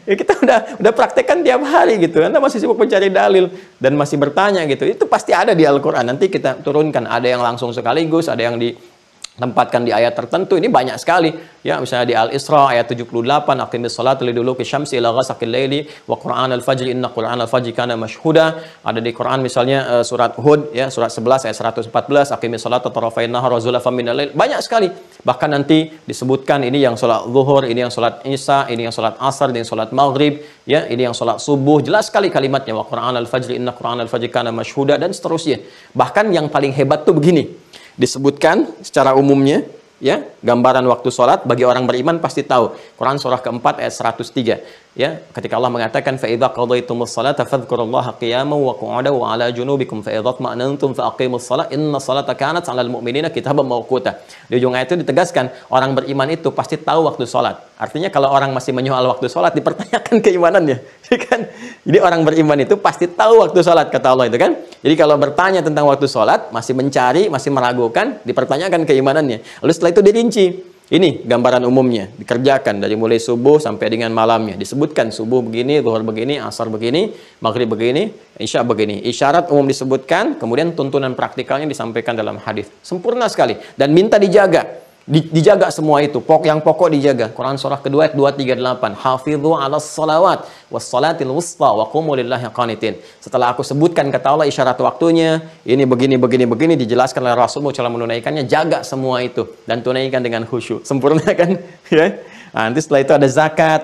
Ya, kita udah praktekkan tiap hari gitu. Anda masih sibuk mencari dalil dan masih bertanya gitu. Itu pasti ada di Al-Quran. Nanti kita turunkan. Ada yang langsung sekaligus, ada yang ditempatkan di ayat tertentu. Ini banyak sekali. Ya, misalnya di Al-Isra ayat 78, aqimis salata liduluki syamsi ila ghasaqil laili wa qur'an al-fajr inna qur'an al-fajr kana mashhuda. Ada di Quran misalnya surat Hud ya, surat 11 ayat 114, aqimis salata tarafain nahar wa zulafan minal lail. Banyak sekali. Bahkan nanti disebutkan ini yang salat zuhur, ini yang salat isya, ini yang salat asar, ini yang salat maghrib, ya, ini yang salat subuh. Jelas sekali kalimatnya, wa qur'an al-fajr inna qur'an al-fajr kana mashhuda, dan seterusnya. Bahkan yang paling hebat tuh begini. Disebutkan secara umumnya, ya, gambaran waktu sholat bagi orang beriman pasti tahu. Quran surah keempat ayat 103, ya, ketika Allah mengatakan fa idza qadaytumus salata fadhkurullaha qiyaman wa qu'udan wa 'ala junubikum fa idza tma'nantum fa aqimus shalah inna salata kanat 'alal mu'minina kitaban mawquta. Di ujung ayat itu ditegaskan orang beriman itu pasti tahu waktu sholat. Artinya kalau orang masih menyoal waktu sholat, dipertanyakan keimanannya, kan? Jadi orang beriman itu pasti tahu waktu sholat, kata Allah itu kan. Jadi kalau bertanya tentang waktu sholat, masih mencari, masih meragukan, dipertanyakan keimanannya. Lalu setelah itu dirinci. Ini gambaran umumnya, dikerjakan dari mulai subuh sampai dengan malamnya. Disebutkan subuh begini, zuhur begini, asar begini, maghrib begini, isya begini. Isyarat umum disebutkan, kemudian tuntunan praktikalnya disampaikan dalam hadis. Sempurna sekali. Dan minta dijaga. Dijaga semua itu, yang pokok dijaga. Quran surah kedua ayat 238, hafidhu 'alas salawat was salatil wusta wa qumu lillahi qanitin. Setelah aku sebutkan kata Allah isyarat waktunya, ini begini dijelaskan oleh Rasulullah cara menunaikannya, jaga semua itu dan tunaikan dengan khusyuk. Sempurna kan? Ya. Nah, nanti setelah itu ada zakat.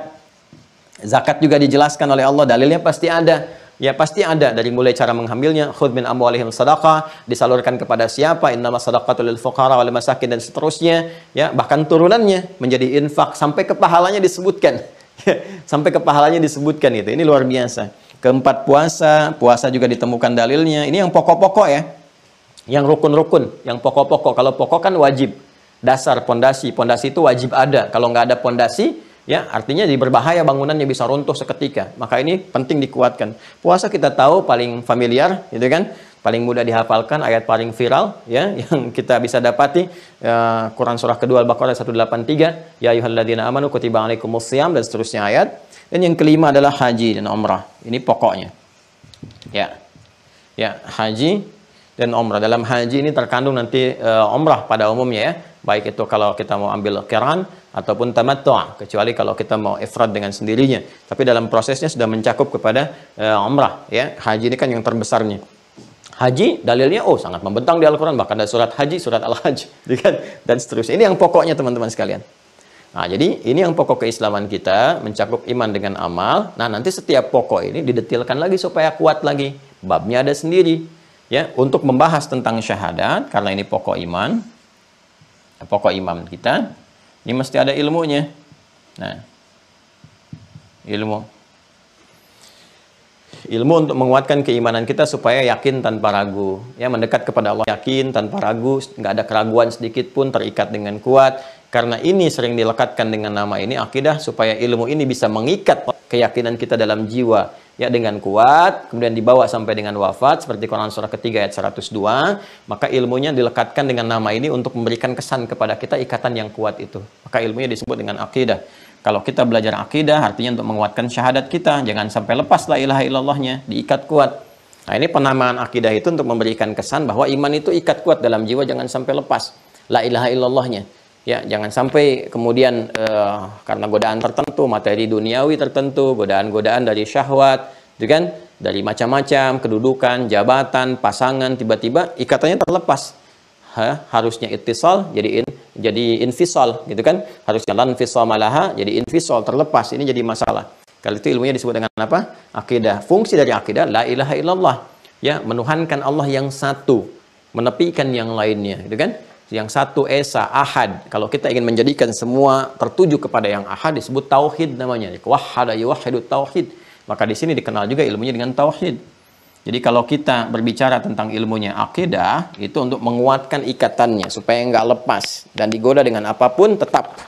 Zakat juga dijelaskan oleh Allah, dalilnya pasti ada. Ya, pasti ada dari mulai cara mengambilnya, khudz min amwalihim shadaqah, disalurkan kepada siapa, innamas shadaqatul lil fuqara wal masakin, dan seterusnya, ya, bahkan turunannya menjadi infak sampai ke pahalanya disebutkan. Sampai ke pahalanya disebutkan itu. Ini luar biasa. Keempat, puasa juga ditemukan dalilnya. Ini yang pokok-pokok ya. Yang rukun-rukun, yang pokok-pokok. Kalau pokok kan wajib. Dasar, pondasi. Pondasi itu wajib ada. Kalau nggak ada pondasi, ya, artinya jadi berbahaya, bangunannya bisa runtuh seketika. Maka ini penting dikuatkan. Puasa kita tahu paling familiar, gitu kan? Paling mudah dihafalkan, ayat paling viral, ya, yang kita bisa dapati. Quran surah kedua Al-Baqarah 183, ya ayyuhalladzina amanu kutiba alaikumus shiyam, dan seterusnya ayat. Dan yang kelima adalah haji dan umrah. Ini pokoknya. Ya, haji dan umrah. Dalam haji ini terkandung nanti umrah pada umumnya ya. Baik itu kalau kita mau ambil qiran ataupun tamattu', kecuali kalau kita mau ifrad dengan sendirinya. Tapi dalam prosesnya sudah mencakup kepada umrah ya. Haji ini kan yang terbesarnya. Haji dalilnya sangat membentang di Al-Qur'an, bahkan ada surat haji, surat Al-Hajj, dan seterusnya. Ini yang pokoknya teman-teman sekalian. Nah, jadi ini yang pokok keislaman kita, mencakup iman dengan amal. Nah, nanti setiap pokok ini didetilkan lagi supaya kuat lagi. Babnya ada sendiri ya, untuk membahas tentang syahadat, karena ini pokok iman. Pokok iman kita ini mesti ada ilmunya. Nah, ilmu untuk menguatkan keimanan kita supaya yakin tanpa ragu, ya, mendekat kepada Allah yakin tanpa ragu, nggak ada keraguan sedikit pun, terikat dengan kuat. Karena ini sering dilekatkan dengan nama ini akidah, supaya ilmu ini bisa mengikat keyakinan kita dalam jiwa ya dengan kuat, kemudian dibawa sampai dengan wafat, seperti Quran surah ketiga ayat 102. Maka ilmunya dilekatkan dengan nama ini untuk memberikan kesan kepada kita ikatan yang kuat itu. Maka ilmunya disebut dengan akidah. Kalau kita belajar akidah, artinya untuk menguatkan syahadat kita, jangan sampai lepas la ilaha illallahnya, diikat kuat. Nah, ini penamaan akidah itu untuk memberikan kesan bahwa iman itu ikat kuat dalam jiwa, jangan sampai lepas la ilaha illallahnya. Ya, jangan sampai kemudian karena godaan tertentu, materi duniawi tertentu, godaan-godaan dari syahwat, gitu kan, dari macam-macam, kedudukan, jabatan, pasangan, tiba-tiba ikatannya terlepas. Harusnya ittisal jadi infisal, gitu kan? Harusnya lan fisal malaha jadi infisal, terlepas. Ini jadi masalah. Kalau itu ilmunya disebut dengan apa? Akidah. Fungsi dari akidah la ilaha illallah, ya, menuhankan Allah yang satu, menepikan yang lainnya, gitu kan? yang satu esa, ahad. Kalau kita ingin menjadikan semua tertuju kepada yang ahad, disebut tauhid namanya. Wahhada yuwahhidu tauhid. Maka di sini dikenal juga ilmunya dengan tauhid. Jadi kalau kita berbicara tentang ilmunya akidah, itu untuk menguatkan ikatannya supaya nggak lepas dan digoda dengan apapun tetap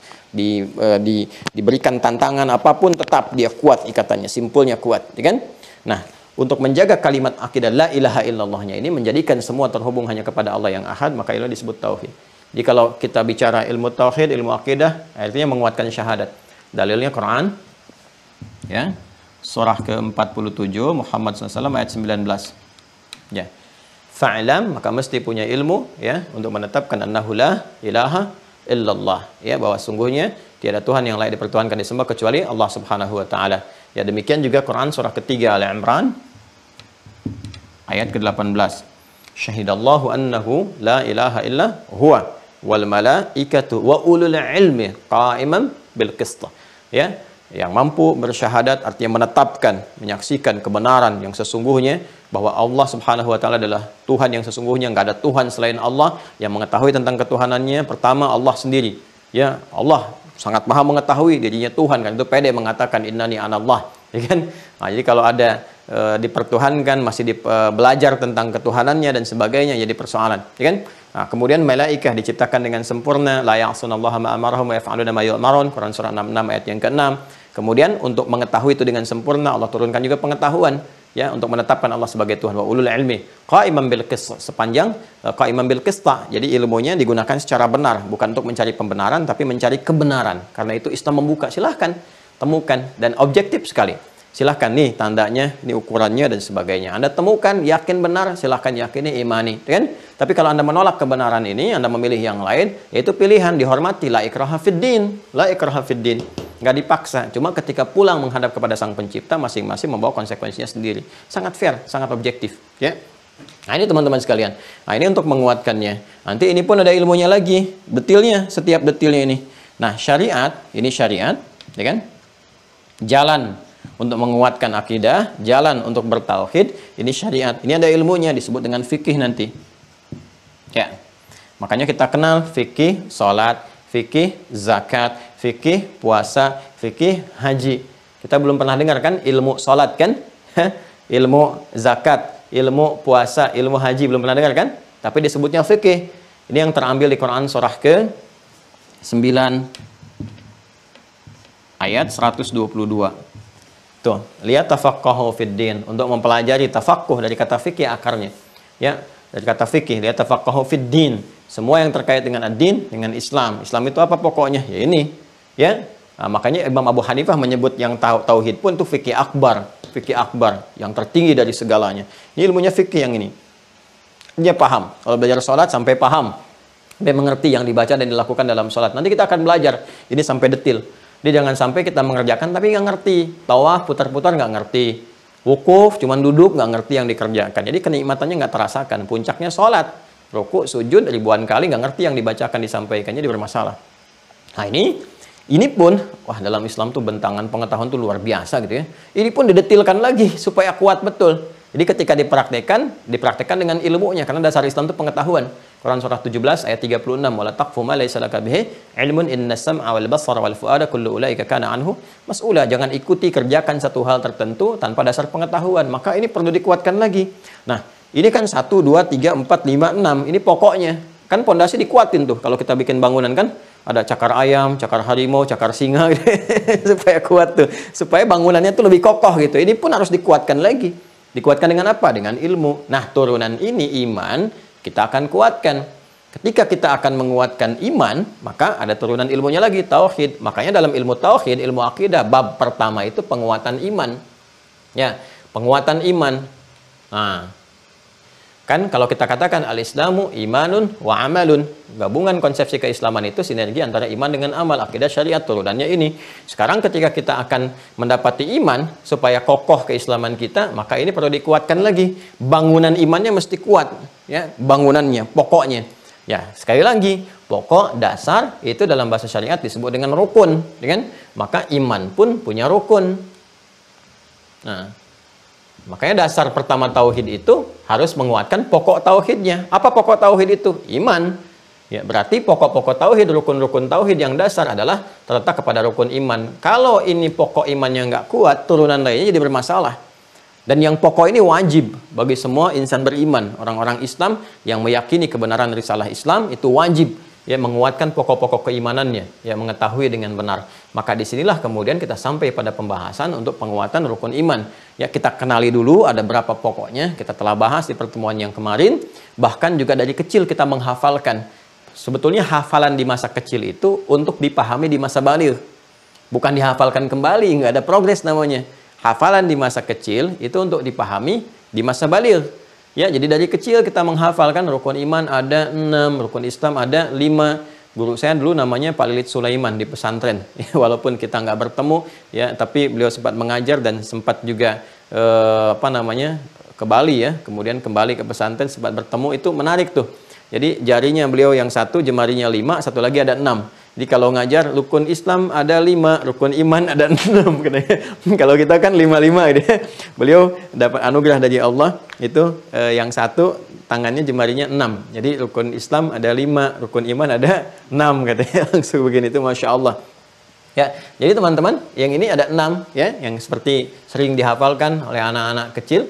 diberikan tantangan apapun tetap dia kuat ikatannya, simpulnya kuat, ya kan? Nah, untuk menjaga kalimat akidah la ilaha illallahnya ini menjadikan semua terhubung hanya kepada Allah yang ahad, maka itu disebut tauhid. Jadi kalau kita bicara ilmu tauhid, ilmu akidah, artinya menguatkan syahadat. Dalilnya Quran, ya, surah ke-47 Muhammad SAW ayat 19. Ya, fa'lam, maka mesti punya ilmu, ya, untuk menetapkan annahu la ilaha illallah, ya, bahwa sungguhnya tiada Tuhan yang layak dipertuhankan disembah kecuali Allah Subhanahu wa taala. Ya, demikian juga Quran surah ketiga Al-Imran ayat ke-18. Syahidallahu annahu la ilaha illa huwa wal malaikatu wa ulul ilmi qa'iman bil qist. Ya, yang mampu bersyahadat artinya menetapkan, menyaksikan kebenaran yang sesungguhnya bahwa Allah Subhanahu wa taala adalah Tuhan yang sesungguhnya, enggak ada Tuhan selain Allah. Yang mengetahui tentang ketuhanannya pertama Allah sendiri. Ya, Allah sangat maha mengetahui dirinya Tuhan, kan itu pede mengatakan innani anallah, ya kan? Nah, jadi kalau ada dipertuhankan, masih belajar tentang ketuhanannya dan sebagainya, jadi persoalan, ya kan? Nah, kemudian malaikah diciptakan dengan sempurna, la ya'sunallaha ma amarahum wa yaf'aluna ma yu'marun, Quran surah 66 ayat yang ke-6. Kemudian untuk mengetahui itu dengan sempurna, Allah turunkan juga pengetahuan, ya, untuk menetapkan Allah sebagai Tuhan. Wa ulul ilmi qa'iman bil qist, sepanjang qa'iman bil qist. Jadi ilmunya digunakan secara benar, bukan untuk mencari pembenaran tapi mencari kebenaran. Karena itu Islam membuka, silahkan temukan, dan objektif sekali. Silahkan nih tandanya, ini ukurannya dan sebagainya. Anda temukan, yakin benar, silahkan yakini, imani, kan? Tapi kalau Anda menolak kebenaran ini, Anda memilih yang lain, yaitu pilihan, dihormati. La ikraha fid din, la ikraha fid din. Nggak dipaksa. Cuma ketika pulang menghadap kepada Sang Pencipta, masing-masing membawa konsekuensinya sendiri. Sangat fair, sangat objektif, ya. Nah, ini teman-teman sekalian. Nah, ini untuk menguatkannya. Nanti ini pun ada ilmunya lagi, detilnya, setiap detilnya ini. Nah, syariat, ini syariat, ya kan? Jalan untuk menguatkan akidah, jalan untuk bertauhid, ini syariat. Ini ada ilmunya, disebut dengan fikih nanti. Ya. Makanya kita kenal fikih salat, fikih zakat, fikih puasa, fikih haji. Kita belum pernah dengar kan ilmu salat kan? Ilmu zakat, ilmu puasa, ilmu haji belum pernah dengar kan? Tapi disebutnya fikih. Ini yang terambil di Quran surah ke-9 ayat 122. Tuh, lihat tafaqahu fid din, untuk mempelajari tafaqquh dari kata fikih akarnya. Ya, dari kata fikih, lihat tafaqahu fid din. Semua yang terkait dengan ad-din, dengan Islam. Islam itu apa pokoknya? Ya ini, ya. Nah, makanya Imam Abu Hanifah menyebut yang tauhid pun itu fikih akbar yang tertinggi dari segalanya. Ini ilmunya fikih yang ini. Dia paham. Kalau belajar salat sampai paham. Dia mengerti yang dibaca dan dilakukan dalam salat. Nanti kita akan belajar ini sampai detil. Dia jangan sampai kita mengerjakan tapi nggak ngerti. Tawaf putar-putar nggak ngerti. Wukuf cuman duduk nggak ngerti yang dikerjakan. Jadi kenikmatannya nggak terasakan. Puncaknya sholat, rukuk, sujud ribuan kali nggak ngerti yang dibacakan disampaikannya, dia bermasalah. Nah ini pun, wah, dalam Islam tuh bentangan pengetahuan tuh luar biasa gitu ya. Ini pun didetilkan lagi supaya kuat betul. Jadi ketika dipraktekkan dengan ilmunya, karena dasar Islam itu pengetahuan. Quran surah 17 ayat 36, wala taqfu ma laysa laka bihi ilmun innas sam'a wal basara wal fuada kullu ulaika kana anhu mas'ula. Jangan ikuti kerjakan satu hal tertentu tanpa dasar pengetahuan. Maka ini perlu dikuatkan lagi. Nah, ini kan 1 2 3 4 5 6. Ini pokoknya. Kan pondasi dikuatin tuh. Kalau kita bikin bangunan kan ada cakar ayam, cakar harimau, cakar singa gitu. Supaya kuat tuh. Supaya bangunannya tuh lebih kokoh gitu. Ini pun harus dikuatkan lagi. Dikuatkan dengan apa? Dengan ilmu. Nah, turunan ini iman kita akan kuatkan. Ketika kita akan menguatkan iman, maka ada turunan ilmunya lagi, tauhid. Makanya dalam ilmu tauhid, ilmu akidah, bab pertama itu penguatan iman. Ya, penguatan iman. Nah, kan kalau kita katakan al-islamu imanun wa amalun, gabungan konsepsi keislaman itu sinergi antara iman dengan amal, akidah syariat, turunannya ini. Sekarang ketika kita akan mendapati iman supaya kokoh keislaman kita, maka ini perlu dikuatkan lagi. Bangunan imannya mesti kuat, ya, bangunannya, pokoknya. Ya, sekali lagi, pokok dasar itu dalam bahasa syariat disebut dengan rukun, kan? Maka iman pun punya rukun. Nah, makanya dasar pertama tauhid itu harus menguatkan pokok tauhidnya. Apa pokok tauhid itu? Iman. Ya, berarti pokok-pokok tauhid, rukun-rukun tauhid yang dasar adalah terletak kepada rukun iman. Kalau ini pokok imannya nggak kuat, turunan lainnya jadi bermasalah. Dan yang pokok ini wajib bagi semua insan beriman. Orang-orang Islam yang meyakini kebenaran risalah Islam itu wajib ya menguatkan pokok-pokok keimanannya, ya mengetahui dengan benar. Maka disinilah kemudian kita sampai pada pembahasan untuk penguatan rukun iman. Ya, kita kenali dulu ada berapa pokoknya, kita telah bahas di pertemuan yang kemarin. Bahkan juga dari kecil kita menghafalkan. Sebetulnya hafalan di masa kecil itu untuk dipahami di masa baligh. Bukan dihafalkan kembali, nggak ada progres namanya. Hafalan di masa kecil itu untuk dipahami di masa baligh. Ya, jadi dari kecil kita menghafalkan rukun iman ada 6, rukun Islam ada 5. Guru saya dulu namanya Pak Lilit Sulaiman di pesantren. Ya, walaupun kita nggak bertemu, ya, tapi beliau sempat mengajar dan sempat juga ke Bali ya. Kemudian kembali ke pesantren sempat bertemu, itu menarik tuh. Jadi jarinya beliau yang satu, jemarinya 5, satu lagi ada 6. Jadi kalau ngajar rukun Islam ada 5, rukun iman ada 6. Kalau kita kan 5-5 gitu ya. Beliau dapat anugerah dari Allah itu yang satu tangannya jemarinya 6. Jadi rukun Islam ada 5, rukun iman ada 6 katanya. Langsung begini itu Masya Allah. Ya, jadi teman-teman yang ini ada 6 ya, yang seperti sering dihafalkan oleh anak-anak kecil.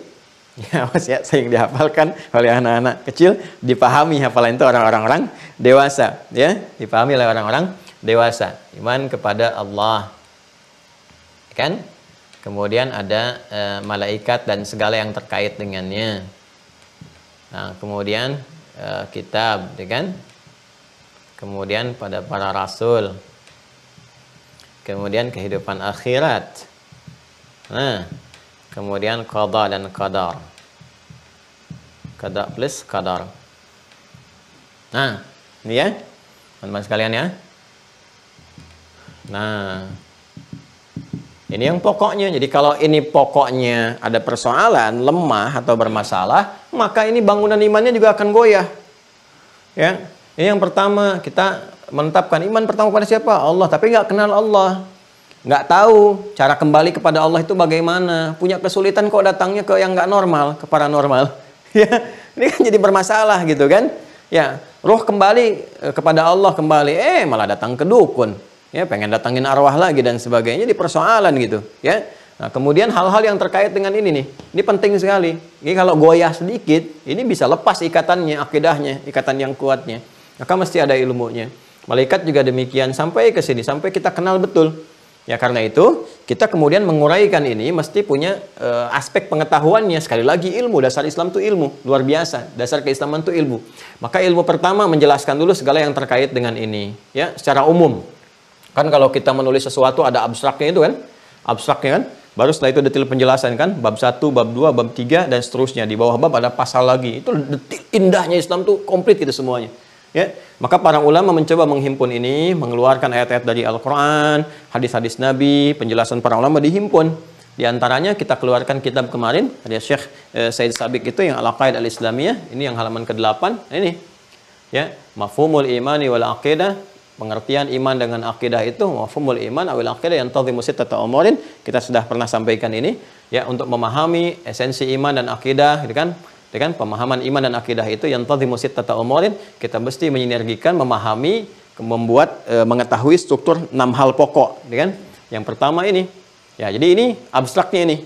Ya, Mas ya, sering dihafalkan oleh anak-anak kecil, dipahami hafalan itu orang-orang dewasa, ya, dipahami oleh orang-orang dewasa. Iman kepada Allah, kan? Kemudian ada malaikat dan segala yang terkait dengannya. Nah, kemudian kitab, ya kan? Kemudian pada para rasul. Kemudian kehidupan akhirat. Nah, kemudian qada dan qadar. Qada plus qadar. Nah, ini ya, teman-teman sekalian ya. Nah, ini yang pokoknya. Jadi kalau ini pokoknya ada persoalan, lemah atau bermasalah, maka ini bangunan imannya juga akan goyah. Ya, ini yang pertama, kita menetapkan iman pertama kepada siapa? Allah. Tapi nggak kenal Allah. Nggak tahu cara kembali kepada Allah itu bagaimana. Punya kesulitan kok datangnya ke yang nggak normal, ke paranormal. Ya, ini kan jadi bermasalah gitu kan. Ya, roh kembali kepada Allah kembali, malah datang ke dukun. Ya, pengen datangin arwah lagi dan sebagainya, di persoalan gitu. Ya, nah kemudian hal-hal yang terkait dengan ini nih, ini penting sekali. Ini kalau goyah sedikit, ini bisa lepas ikatannya, akidahnya, ikatan yang kuatnya. Maka mesti ada ilmunya. Malaikat juga demikian, sampai ke sini, sampai kita kenal betul. Ya, karena itu kita kemudian menguraikan ini mesti punya aspek pengetahuannya. Sekali lagi ilmu, dasar Islam itu ilmu, luar biasa. Dasar keislaman itu ilmu. Maka ilmu pertama menjelaskan dulu segala yang terkait dengan ini, ya, secara umum. Kan kalau kita menulis sesuatu ada abstraknya itu kan? Abstraknya kan? Baru setelah itu detail penjelasan kan? Bab 1, bab 2, bab 3 dan seterusnya. Di bawah bab ada pasal lagi. Itu detil indahnya Islam tuh komplit gitu semuanya. Ya, maka para ulama mencoba menghimpun ini, mengeluarkan ayat-ayat dari Al-Quran, hadis-hadis Nabi, penjelasan para ulama dihimpun. Di antaranya kita keluarkan kitab kemarin, ada Syekh Said Sabiq itu yang Al-Aqaid Al-Islamiyah, ini yang halaman ke-8, ini. Ya, mafhumul imani wal aqidah, pengertian iman dengan akidah itu, mafhumul iman awil aqidah yang tazimu sittata umurin, kita sudah pernah sampaikan ini, ya, untuk memahami esensi iman dan akidah, gitu kan? Dengan pemahaman iman dan akidah itu yang tazimu sittata umurin, kita mesti menyinergikan, memahami, membuat, mengetahui struktur 6 hal pokok, kan? Yang pertama ini, ya, jadi ini abstraknya ini,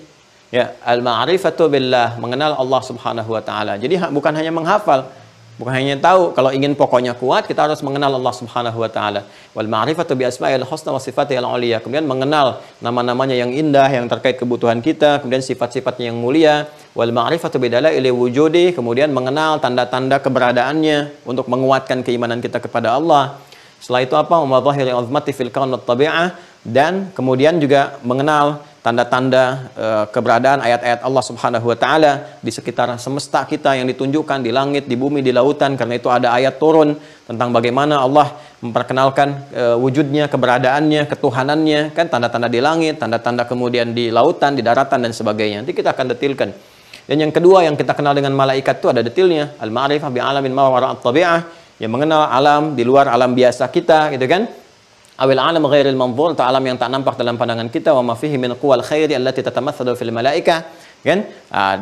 ya, al-ma'rifatu billah, mengenal Allah Subhanahu wa taala. Jadi bukan hanya menghafal, bukan hanya tahu. Kalau ingin pokoknya kuat, kita harus mengenal Allah Subhanahu wa taala. Wal ma'rifatu bi asma'il husna wa sifatihil 'uliyah. Kemudian mengenal nama-namanya yang indah yang terkait kebutuhan kita, kemudian sifat-sifatnya yang mulia. Wal ma'rifatu bi dalaili wujudi, kemudian mengenal tanda-tanda keberadaannya untuk menguatkan keimanan kita kepada Allah. Setelah itu apa? Umadzahiri azmati fil kaun wat tabi'ah, dan kemudian juga mengenal tanda-tanda keberadaan ayat-ayat Allah Subhanahu wa taala di sekitar semesta kita yang ditunjukkan di langit, di bumi, di lautan. Karena itu ada ayat turun tentang bagaimana Allah memperkenalkan wujudnya, keberadaannya, ketuhanannya, kan, tanda-tanda di langit, tanda-tanda kemudian di lautan, di daratan dan sebagainya. Nanti kita akan detilkan. Dan yang kedua yang kita kenal dengan malaikat itu ada detilnya, al-ma'rifah bi alamin ma wara'at tabi'ah, yang mengenal alam di luar alam biasa kita, gitu kan? Awil alam ghairil manzur, atau alam yang tak nampak dalam pandangan kita, wa ma fihi min quwal khairi allati tatamatsalu fil malaikah, kan?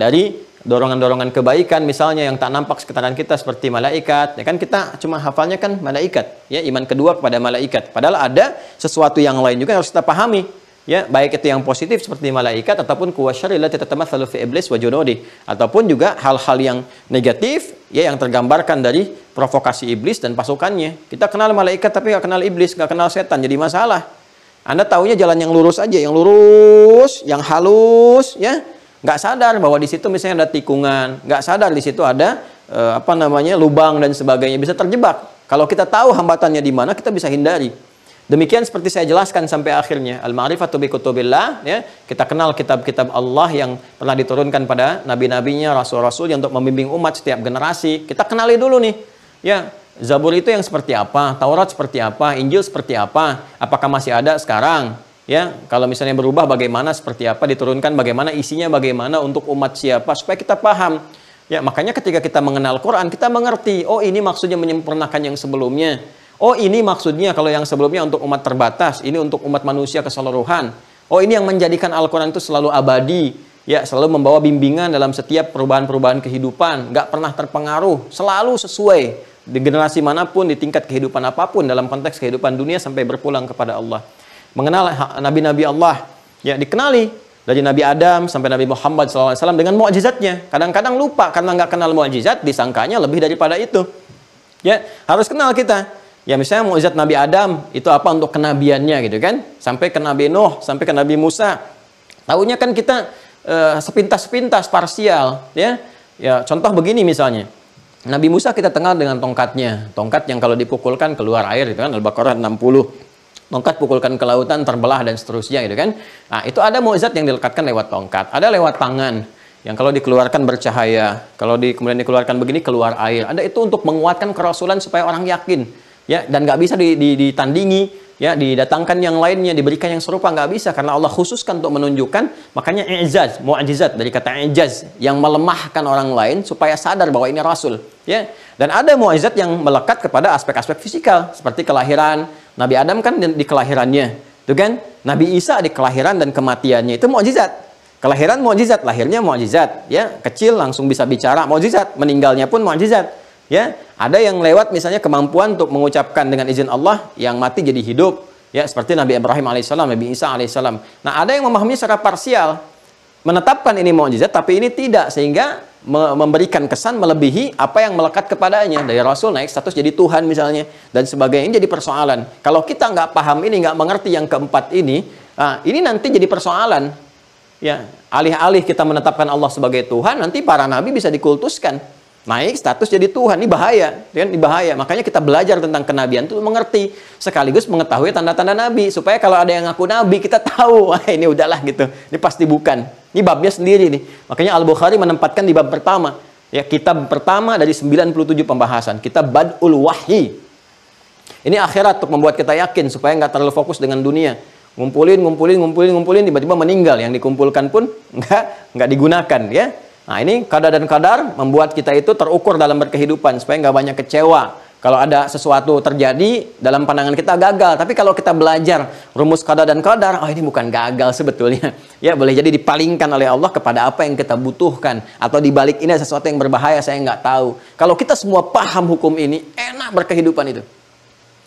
Dari dorongan-dorongan kebaikan misalnya yang tak nampak sekitaran kita seperti malaikat, ya kan, kita cuma hafalnya kan malaikat, ya, iman kedua kepada malaikat. Padahal ada sesuatu yang lain juga yang harus kita pahami, ya, baik itu yang positif seperti malaikat ataupun kuwasyaril lati tatamatsalu fi iblis wa junudi, ataupun juga hal-hal yang negatif, ya, yang tergambarkan dari provokasi iblis dan pasukannya. Kita kenal malaikat tapi nggak kenal iblis, nggak kenal setan, jadi masalah. Anda taunya jalan yang lurus aja, yang lurus, yang halus, ya, nggak sadar bahwa di situ misalnya ada tikungan, nggak sadar di situ ada lubang dan sebagainya, bisa terjebak. Kalau kita tahu hambatannya di mana, kita bisa hindari. Demikian seperti saya jelaskan sampai akhirnya. Al-ma'rifatu bi kutubillah, ya. Kita kenal kitab-kitab Allah yang pernah diturunkan pada nabi-nabinya, rasul-rasul yang untuk membimbing umat setiap generasi. Kita kenali dulu nih, ya. Zabur itu yang seperti apa, Taurat seperti apa, Injil seperti apa, apakah masih ada sekarang? Ya, kalau misalnya berubah bagaimana, seperti apa, diturunkan bagaimana, isinya bagaimana, untuk umat siapa, supaya kita paham. Ya, makanya ketika kita mengenal Quran, kita mengerti, oh ini maksudnya menyempurnakan yang sebelumnya. Oh ini maksudnya kalau yang sebelumnya untuk umat terbatas, ini untuk umat manusia keseluruhan. Oh ini yang menjadikan Al-Quran itu selalu abadi, ya, selalu membawa bimbingan dalam setiap perubahan-perubahan kehidupan, nggak pernah terpengaruh, selalu sesuai di generasi manapun, di tingkat kehidupan apapun, dalam konteks kehidupan dunia sampai berpulang kepada Allah. Mengenal nabi-nabi Allah, ya, dikenali dari Nabi Adam sampai Nabi Muhammad SAW dengan mukjizatnya. Kadang-kadang lupa karena nggak kenal mukjizat, disangkanya lebih daripada itu. Ya, harus kenal kita. Ya, misalnya mukjizat Nabi Adam itu apa untuk kenabiannya gitu kan, sampai ke Nabi Nuh, sampai ke Nabi Musa. Tahunya kan kita sepintas-sepintas parsial, ya. Ya, contoh begini misalnya. Nabi Musa kita kenal dengan tongkatnya. Tongkat yang kalau dipukulkan keluar air gitu kan, Al-Baqarah 60. Tongkat pukulkan ke lautan terbelah dan seterusnya gitu kan. Nah, itu ada mukjizat yang dilekatkan lewat tongkat, ada lewat tangan yang kalau dikeluarkan bercahaya, kalau kemudian dikeluarkan begini keluar air. Ada itu untuk menguatkan kerasulan supaya orang yakin. Ya, dan nggak bisa ditandingi, ya, didatangkan yang lainnya, diberikan yang serupa, nggak bisa, karena Allah khususkan untuk menunjukkan. Makanya i'jaz, mu'jizat dari kata i'jaz, yang melemahkan orang lain supaya sadar bahwa ini rasul, ya. Dan ada mu'jizat yang melekat kepada aspek-aspek fisikal seperti kelahiran. Nabi Adam kan di kelahirannya, itu kan. Nabi Isa di kelahiran dan kematiannya, itu mu'jizat. Kelahiran mu'jizat, lahirnya mu'jizat, ya, kecil langsung bisa bicara, mu'jizat, meninggalnya pun mu'jizat. Ya, ada yang lewat misalnya kemampuan untuk mengucapkan dengan izin Allah yang mati jadi hidup, ya, seperti Nabi Ibrahim alaihissalam, Nabi Isa alaihissalam. Nah, ada yang memahami secara parsial, menetapkan ini mukjizat tapi ini tidak, sehingga memberikan kesan melebihi apa yang melekat kepadanya, dari Rasul naik status jadi Tuhan misalnya dan sebagainya, jadi persoalan. Kalau kita nggak paham ini, nggak mengerti yang keempat ini nanti jadi persoalan. Ya, alih-alih kita menetapkan Allah sebagai Tuhan, nanti para nabi bisa dikultuskan. Naik status jadi Tuhan, ini bahaya, kan? Ini bahaya. Makanya kita belajar tentang kenabian itu mengerti, sekaligus mengetahui tanda-tanda nabi, supaya kalau ada yang ngaku nabi kita tahu, wah ini udahlah gitu, ini pasti bukan. Ini babnya sendiri nih. Makanya Al-Bukhari menempatkan di bab pertama, ya, kitab pertama dari 97 pembahasan, kitab Bad'ul Wahyi. Ini akhirat untuk membuat kita yakin supaya nggak terlalu fokus dengan dunia. Ngumpulin, tiba-tiba meninggal, yang dikumpulkan pun nggak digunakan, ya. Nah, ini qada dan qadar membuat kita itu terukur dalam berkehidupan supaya nggak banyak kecewa. Kalau ada sesuatu terjadi dalam pandangan kita gagal, tapi kalau kita belajar rumus qada dan qadar, oh ini bukan gagal sebetulnya. Ya, boleh jadi dipalingkan oleh Allah kepada apa yang kita butuhkan, atau dibalik ini ada sesuatu yang berbahaya saya nggak tahu. Kalau kita semua paham hukum ini, enak berkehidupan itu.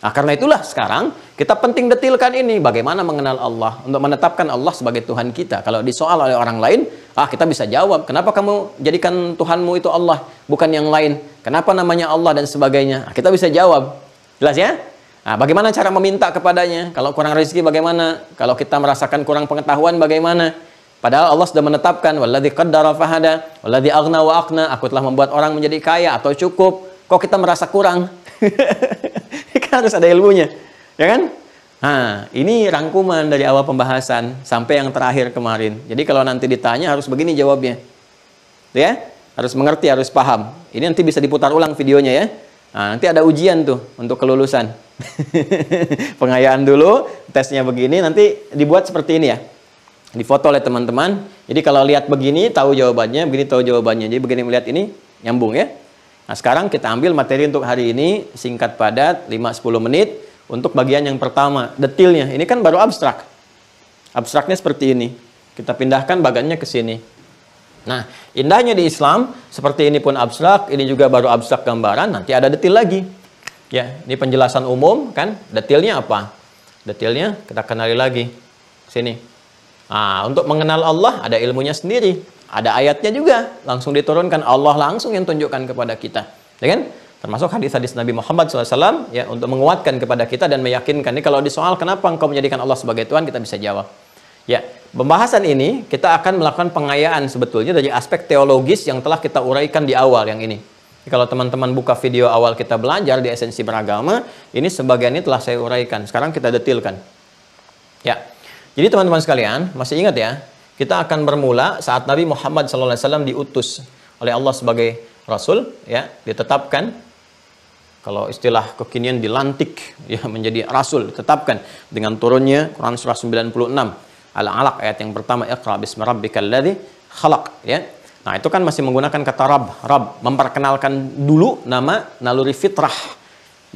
Nah, karena itulah sekarang kita penting detilkan ini, bagaimana mengenal Allah, untuk menetapkan Allah sebagai Tuhan kita. Kalau disoal oleh orang lain, kita bisa jawab, kenapa kamu jadikan Tuhanmu itu Allah, bukan yang lain? Kenapa namanya Allah dan sebagainya? Nah, kita bisa jawab. Jelas ya? Nah, bagaimana cara meminta kepadanya? Kalau kurang rezeki bagaimana? Kalau kita merasakan kurang pengetahuan bagaimana? Padahal Allah sudah menetapkan, walladzi qaddara fahada, walladzi aghna wa aqna, aku telah membuat orang menjadi kaya atau cukup. Kok kita merasa kurang? Kan harus ada ilmunya, ya kan? Nah, ini rangkuman dari awal pembahasan sampai yang terakhir kemarin. Jadi kalau nanti ditanya harus begini jawabnya, ya, harus mengerti, harus paham. Ini nanti bisa diputar ulang videonya, ya. Nah, nanti ada ujian tuh untuk kelulusan. Pengayaan dulu, tesnya begini, nanti dibuat seperti ini ya, difoto oleh teman-teman. Jadi kalau lihat begini tahu jawabannya, begini tahu jawabannya. Jadi begini melihat ini nyambung, ya. Nah, sekarang kita ambil materi untuk hari ini, singkat padat, 5-10 menit. Untuk bagian yang pertama, detilnya. Ini kan baru abstrak. Abstraknya seperti ini. Kita pindahkan bagannya ke sini. Nah, indahnya di Islam, seperti ini pun abstrak, ini juga baru abstrak gambaran, nanti ada detil lagi. Ya, ini penjelasan umum kan, detilnya apa? Detilnya kita kenali lagi. Sini. Nah, untuk mengenal Allah ada ilmunya sendiri, ada ayatnya juga, langsung diturunkan Allah langsung yang tunjukkan kepada kita. Ya kan? Termasuk hadis-hadis Nabi Muhammad SAW ya, untuk menguatkan kepada kita dan meyakinkan. Ini kalau di soal kenapa engkau menjadikan Allah sebagai Tuhan, kita bisa jawab. Ya, pembahasan ini kita akan melakukan pengayaan sebetulnya dari aspek teologis yang telah kita uraikan di awal yang ini. Jadi, kalau teman-teman buka video awal kita belajar di esensi beragama, ini sebagian ini telah saya uraikan. Sekarang kita detilkan. Ya, jadi teman-teman sekalian, masih ingat ya, kita akan bermula saat Nabi Muhammad SAW diutus oleh Allah sebagai Rasul, ya, ditetapkan. Kalau istilah kekinian dilantik ya menjadi Rasul, ditetapkan dengan turunnya Quran surah 96. Al-Alaq ayat yang pertama, Iqra bismi rabbikal ladzi khalaq, ya. Nah, itu kan masih menggunakan kata Rabb, memperkenalkan dulu nama naluri fitrah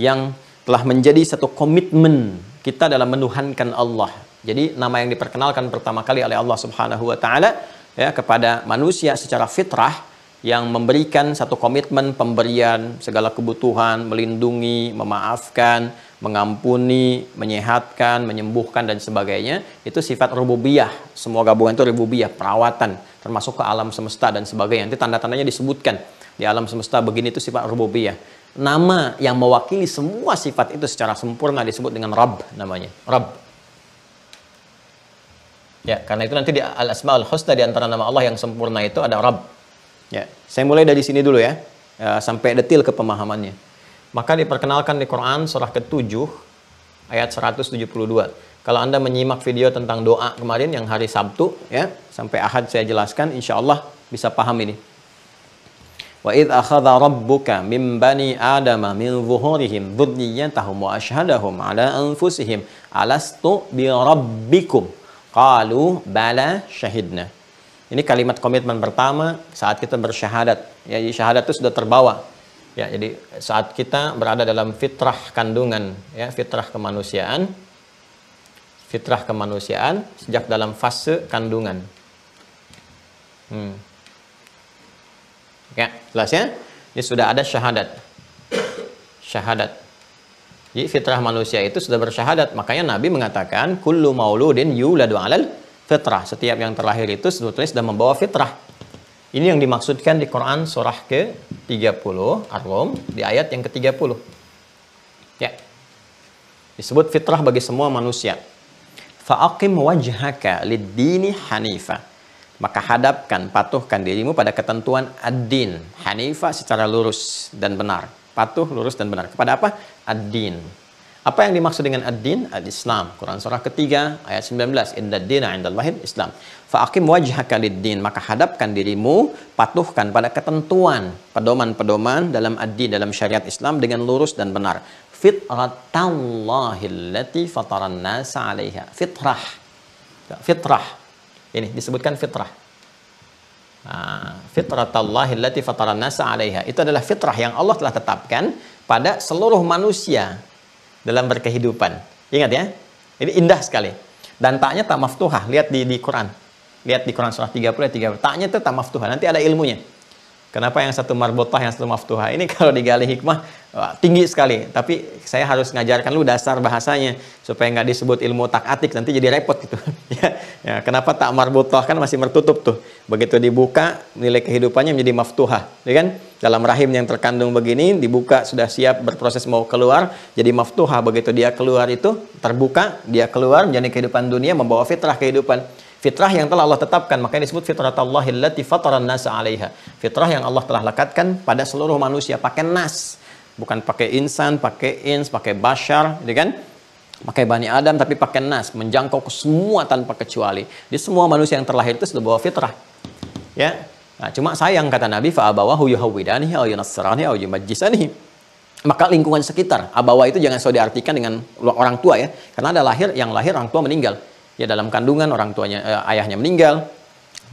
yang telah menjadi satu komitmen kita dalam menuhankan Allah. Jadi nama yang diperkenalkan pertama kali oleh Allah Subhanahu wa taala ya kepada manusia secara fitrah yang memberikan satu komitmen pemberian segala kebutuhan, melindungi, memaafkan, mengampuni, menyehatkan, menyembuhkan dan sebagainya, itu sifat rububiyah. Semua gabungan itu rububiyah, perawatan, termasuk ke alam semesta dan sebagainya. Nanti tanda-tandanya disebutkan di alam semesta begini, itu sifat rububiyah. Nama yang mewakili semua sifat itu secara sempurna disebut dengan Rabb namanya. Rabb. Ya, karena itu nanti di Al-Asmaul Husna di antara nama Allah yang sempurna itu ada Rabb. Ya, saya mulai dari sini dulu ya, sampai detil ke pemahamannya. Maka diperkenalkan di Quran surah ke-7 ayat 172. Kalau Anda menyimak video tentang doa kemarin yang hari Sabtu ya, sampai Ahad saya jelaskan, insya Allah bisa paham ini. Wa idh akhadha rabbuka min bani adama min zuhurihim dzurriyyatahum wa ashhadahum ala anfusihim alastu bi rabbikum qalu bala syahidna. Ini kalimat komitmen pertama saat kita bersyahadat. Ya, syahadat itu sudah terbawa. Ya, jadi saat kita berada dalam fitrah kandungan, ya, fitrah kemanusiaan sejak dalam fase kandungan. Ya, jelas ya? Ini sudah ada syahadat. Jadi fitrah manusia itu sudah bersyahadat. Makanya Nabi mengatakan kullu mauludin yuladu 'alal fitrah. Setiap yang terlahir itu sebetulnya sudah membawa fitrah. Ini yang dimaksudkan di Quran surah ke-30 Ar-Rum di ayat yang ke-30. Ya. Disebut fitrah bagi semua manusia. Fa'aqim wajhaka lid-dini hanifa. Maka hadapkan, patuhkan dirimu pada ketentuan ad-din. Hanifa secara lurus dan benar. Patuh, lurus dan benar. Kepada apa? Ad-din. Apa yang dimaksud dengan ad-din? Al-Islam. Quran surah ketiga ayat 19. Inna ad-dina 'indallahil Islam. Fa'aqim wajhaka lid-din. Maka hadapkan dirimu, patuhkan pada ketentuan, pedoman-pedoman dalam ad-din, dalam syariat Islam dengan lurus dan benar. Fitratallahi allati fataran nasa 'alaiha. Fitrah. Ini disebutkan fitrah. Fitratallahi allati fataran nasa 'alaiha. Itu adalah fitrah yang Allah telah tetapkan pada seluruh manusia dalam berkehidupan. Ingat ya, ini indah sekali. Dan taknya tak maftuhah. Lihat di Quran. Lihat di Quran surah 30 ayat 30. Taknya itu tak maftuhah. Nanti ada ilmunya. Kenapa yang satu marbotah, yang satu maftuhah? Ini kalau digali hikmah tinggi sekali. Tapi saya harus ngajarkan lu dasar bahasanya supaya nggak disebut ilmu tak atik, nanti jadi repot gitu. Ya, kenapa tak marbotah, kan masih tertutup tuh. Begitu dibuka, nilai kehidupannya menjadi maftuhah, ya kan? Dalam rahim yang terkandung begini, dibuka sudah siap berproses mau keluar, jadi maftuhah. Begitu dia keluar itu terbuka, dia keluar menjadi kehidupan dunia, membawa fitrah kehidupan. Fitrah yang telah Allah tetapkan, makanya disebut fitratallahi allati fataran nasa 'alaiha. Fitrah yang Allah telah lekatkan pada seluruh manusia, pakai nas. Bukan pakai insan, pakai ins, pakai bashar, gitu kan? Pakai Bani Adam, tapi pakai nas, menjangkau ke semua tanpa kecuali. Di semua manusia yang terlahir itu sudah bawa fitrah. Ya. Nah, cuma sayang kata Nabi, fa abawahu yuhawwidanihi aw yunassiranihi aw yumajjisanihi. Maka lingkungan sekitar, abawa itu jangan selalu diartikan dengan orang tua ya. Karena ada yang lahir orang tua meninggal. Ya, dalam kandungan orang tuanya, ayahnya meninggal,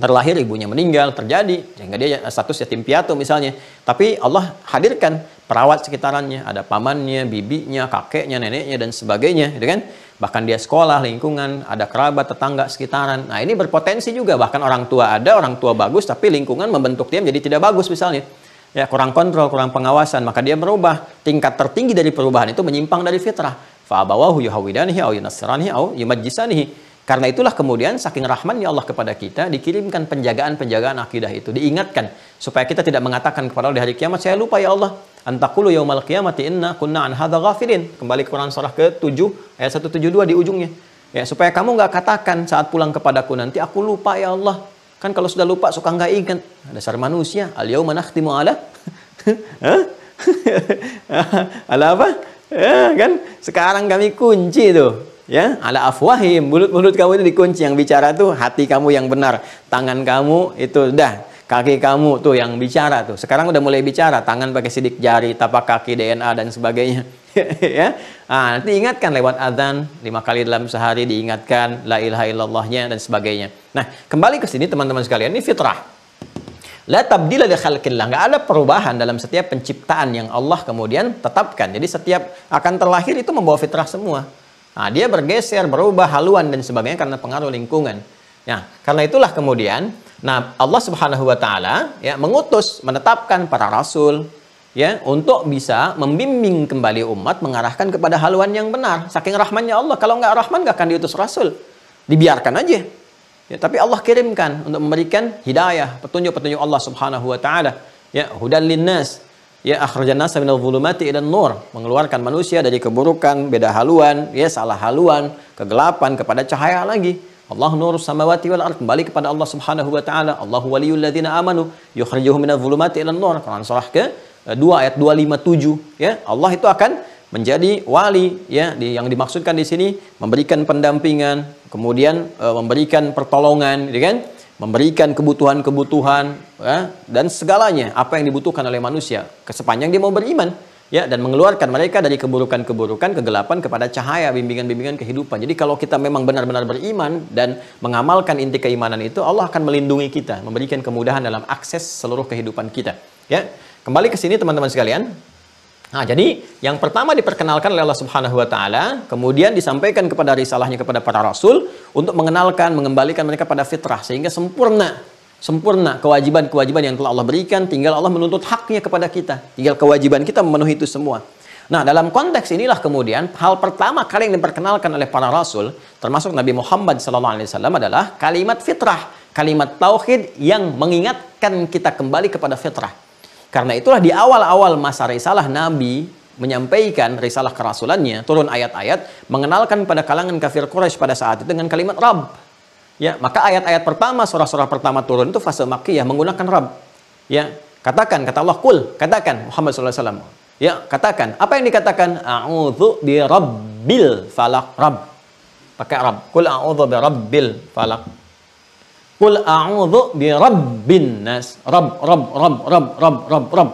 terlahir ibunya meninggal, terjadi sehingga dia status yatim piatu misalnya. Tapi Allah hadirkan perawat sekitarannya, ada pamannya, bibinya, kakeknya, neneknya dan sebagainya, gitu kan? Bahkan dia sekolah, lingkungan, ada kerabat, tetangga, sekitaran. Nah, ini berpotensi juga. Bahkan orang tua ada, orang tua bagus, tapi lingkungan membentuk dia menjadi tidak bagus misalnya. Ya, kurang kontrol, kurang pengawasan, maka dia berubah. Tingkat tertinggi dari perubahan itu menyimpang dari fitrah. Fa'abawahu yuhawidanihi au yunassiranihi au yumajjisanihi. Karena itulah kemudian saking rahmannya Allah kepada kita, dikirimkan penjagaan-penjagaan akidah itu, diingatkan supaya kita tidak mengatakan kepada Allah di hari kiamat, saya lupa ya Allah, antakulu yaumal qiyamati inna kunna an hadza ghafilin. Kembali ke Quran surah ke-7 ayat 172 di ujungnya. Ya, supaya kamu nggak katakan saat pulang kepadaku nanti, aku lupa ya Allah. Kan kalau sudah lupa suka nggak ingat. Dasar manusia. Al yauma nakhtimu ala ala apa? Ya, kan sekarang kami kunci tuh. Ya, ala afwahim, mulut-mulut kamu itu dikunci, yang bicara tuh hati kamu yang benar, tangan kamu itu udah, kaki kamu tuh yang bicara tuh. Sekarang udah mulai bicara, tangan pakai sidik jari, tapak kaki, DNA dan sebagainya. Ya. Nah, nanti ingatkan lewat azan 5 kali dalam sehari, diingatkan la ilaha illallahnya dan sebagainya. Nah, kembali ke sini teman-teman sekalian, ini fitrah. La tabdila li khalqillah, enggak ada perubahan dalam setiap penciptaan yang Allah kemudian tetapkan. Jadi setiap akan terlahir itu membawa fitrah semua. Nah, dia bergeser, berubah, haluan dan sebagainya karena pengaruh lingkungan. Ya, karena itulah kemudian, nah Allah Subhanahu wa taala ya mengutus, menetapkan para rasul ya untuk bisa membimbing kembali umat, mengarahkan kepada haluan yang benar. Saking rahmannya Allah, kalau nggak rahman nggak akan diutus rasul. Dibiarkan aja. Ya, tapi Allah kirimkan untuk memberikan hidayah, petunjuk-petunjuk Allah Subhanahu wa taala. Ya, hudan linnas. Ya, akhrajan nasa minadh dhulumati ilan nur, mengeluarkan manusia dari keburukan, beda haluan, ya salah haluan, kegelapan kepada cahaya lagi. Allah nurus samawati wal ardh, kembali kepada Allah Subhanahu wa taala. Allahu waliyul ladzina amanu yukhrijuhum minadh dhulumati ilan nur. Quran surah ke-2 ayat 257, ya. Allah itu akan menjadi wali, ya, yang dimaksudkan di sini memberikan pendampingan, kemudian memberikan pertolongan, ya kan? Memberikan kebutuhan-kebutuhan ya, dan segalanya apa yang dibutuhkan oleh manusia sepanjang dia mau beriman ya, dan mengeluarkan mereka dari keburukan-keburukan, kegelapan kepada cahaya, bimbingan-bimbingan kehidupan. Jadi kalau kita memang benar-benar beriman dan mengamalkan inti keimanan itu, Allah akan melindungi kita, memberikan kemudahan dalam akses seluruh kehidupan kita ya. Kembali ke sini teman-teman sekalian. Nah, jadi yang pertama diperkenalkan oleh Allah Subhanahu wa taala, kemudian disampaikan kepada risalahnya kepada para rasul untuk mengenalkan, mengembalikan mereka pada fitrah sehingga sempurna kewajiban-kewajiban yang telah Allah berikan, tinggal Allah menuntut haknya kepada kita. Tinggal kewajiban kita memenuhi itu semua. Nah, dalam konteks inilah kemudian hal pertama kali yang diperkenalkan oleh para rasul, termasuk Nabi Muhammad SAW adalah kalimat fitrah, kalimat tauhid yang mengingatkan kita kembali kepada fitrah. Karena itulah di awal-awal masa risalah Nabi menyampaikan risalah kerasulannya, turun ayat-ayat mengenalkan pada kalangan kafir Quraisy pada saat itu dengan kalimat Rabb. Ya, maka ayat-ayat pertama, surah-surah pertama turun itu fase Makkiyah menggunakan Rabb. Ya, katakan, kata Allah, kul, katakan Muhammad SAW. Ya, katakan. Apa yang dikatakan? A'udzu bi rabbil falaq. Rabb. Pakai Rabb. Kul a'udzu bi rabbil falaq. Qul a'udzu bi rabbin nas. Rabb.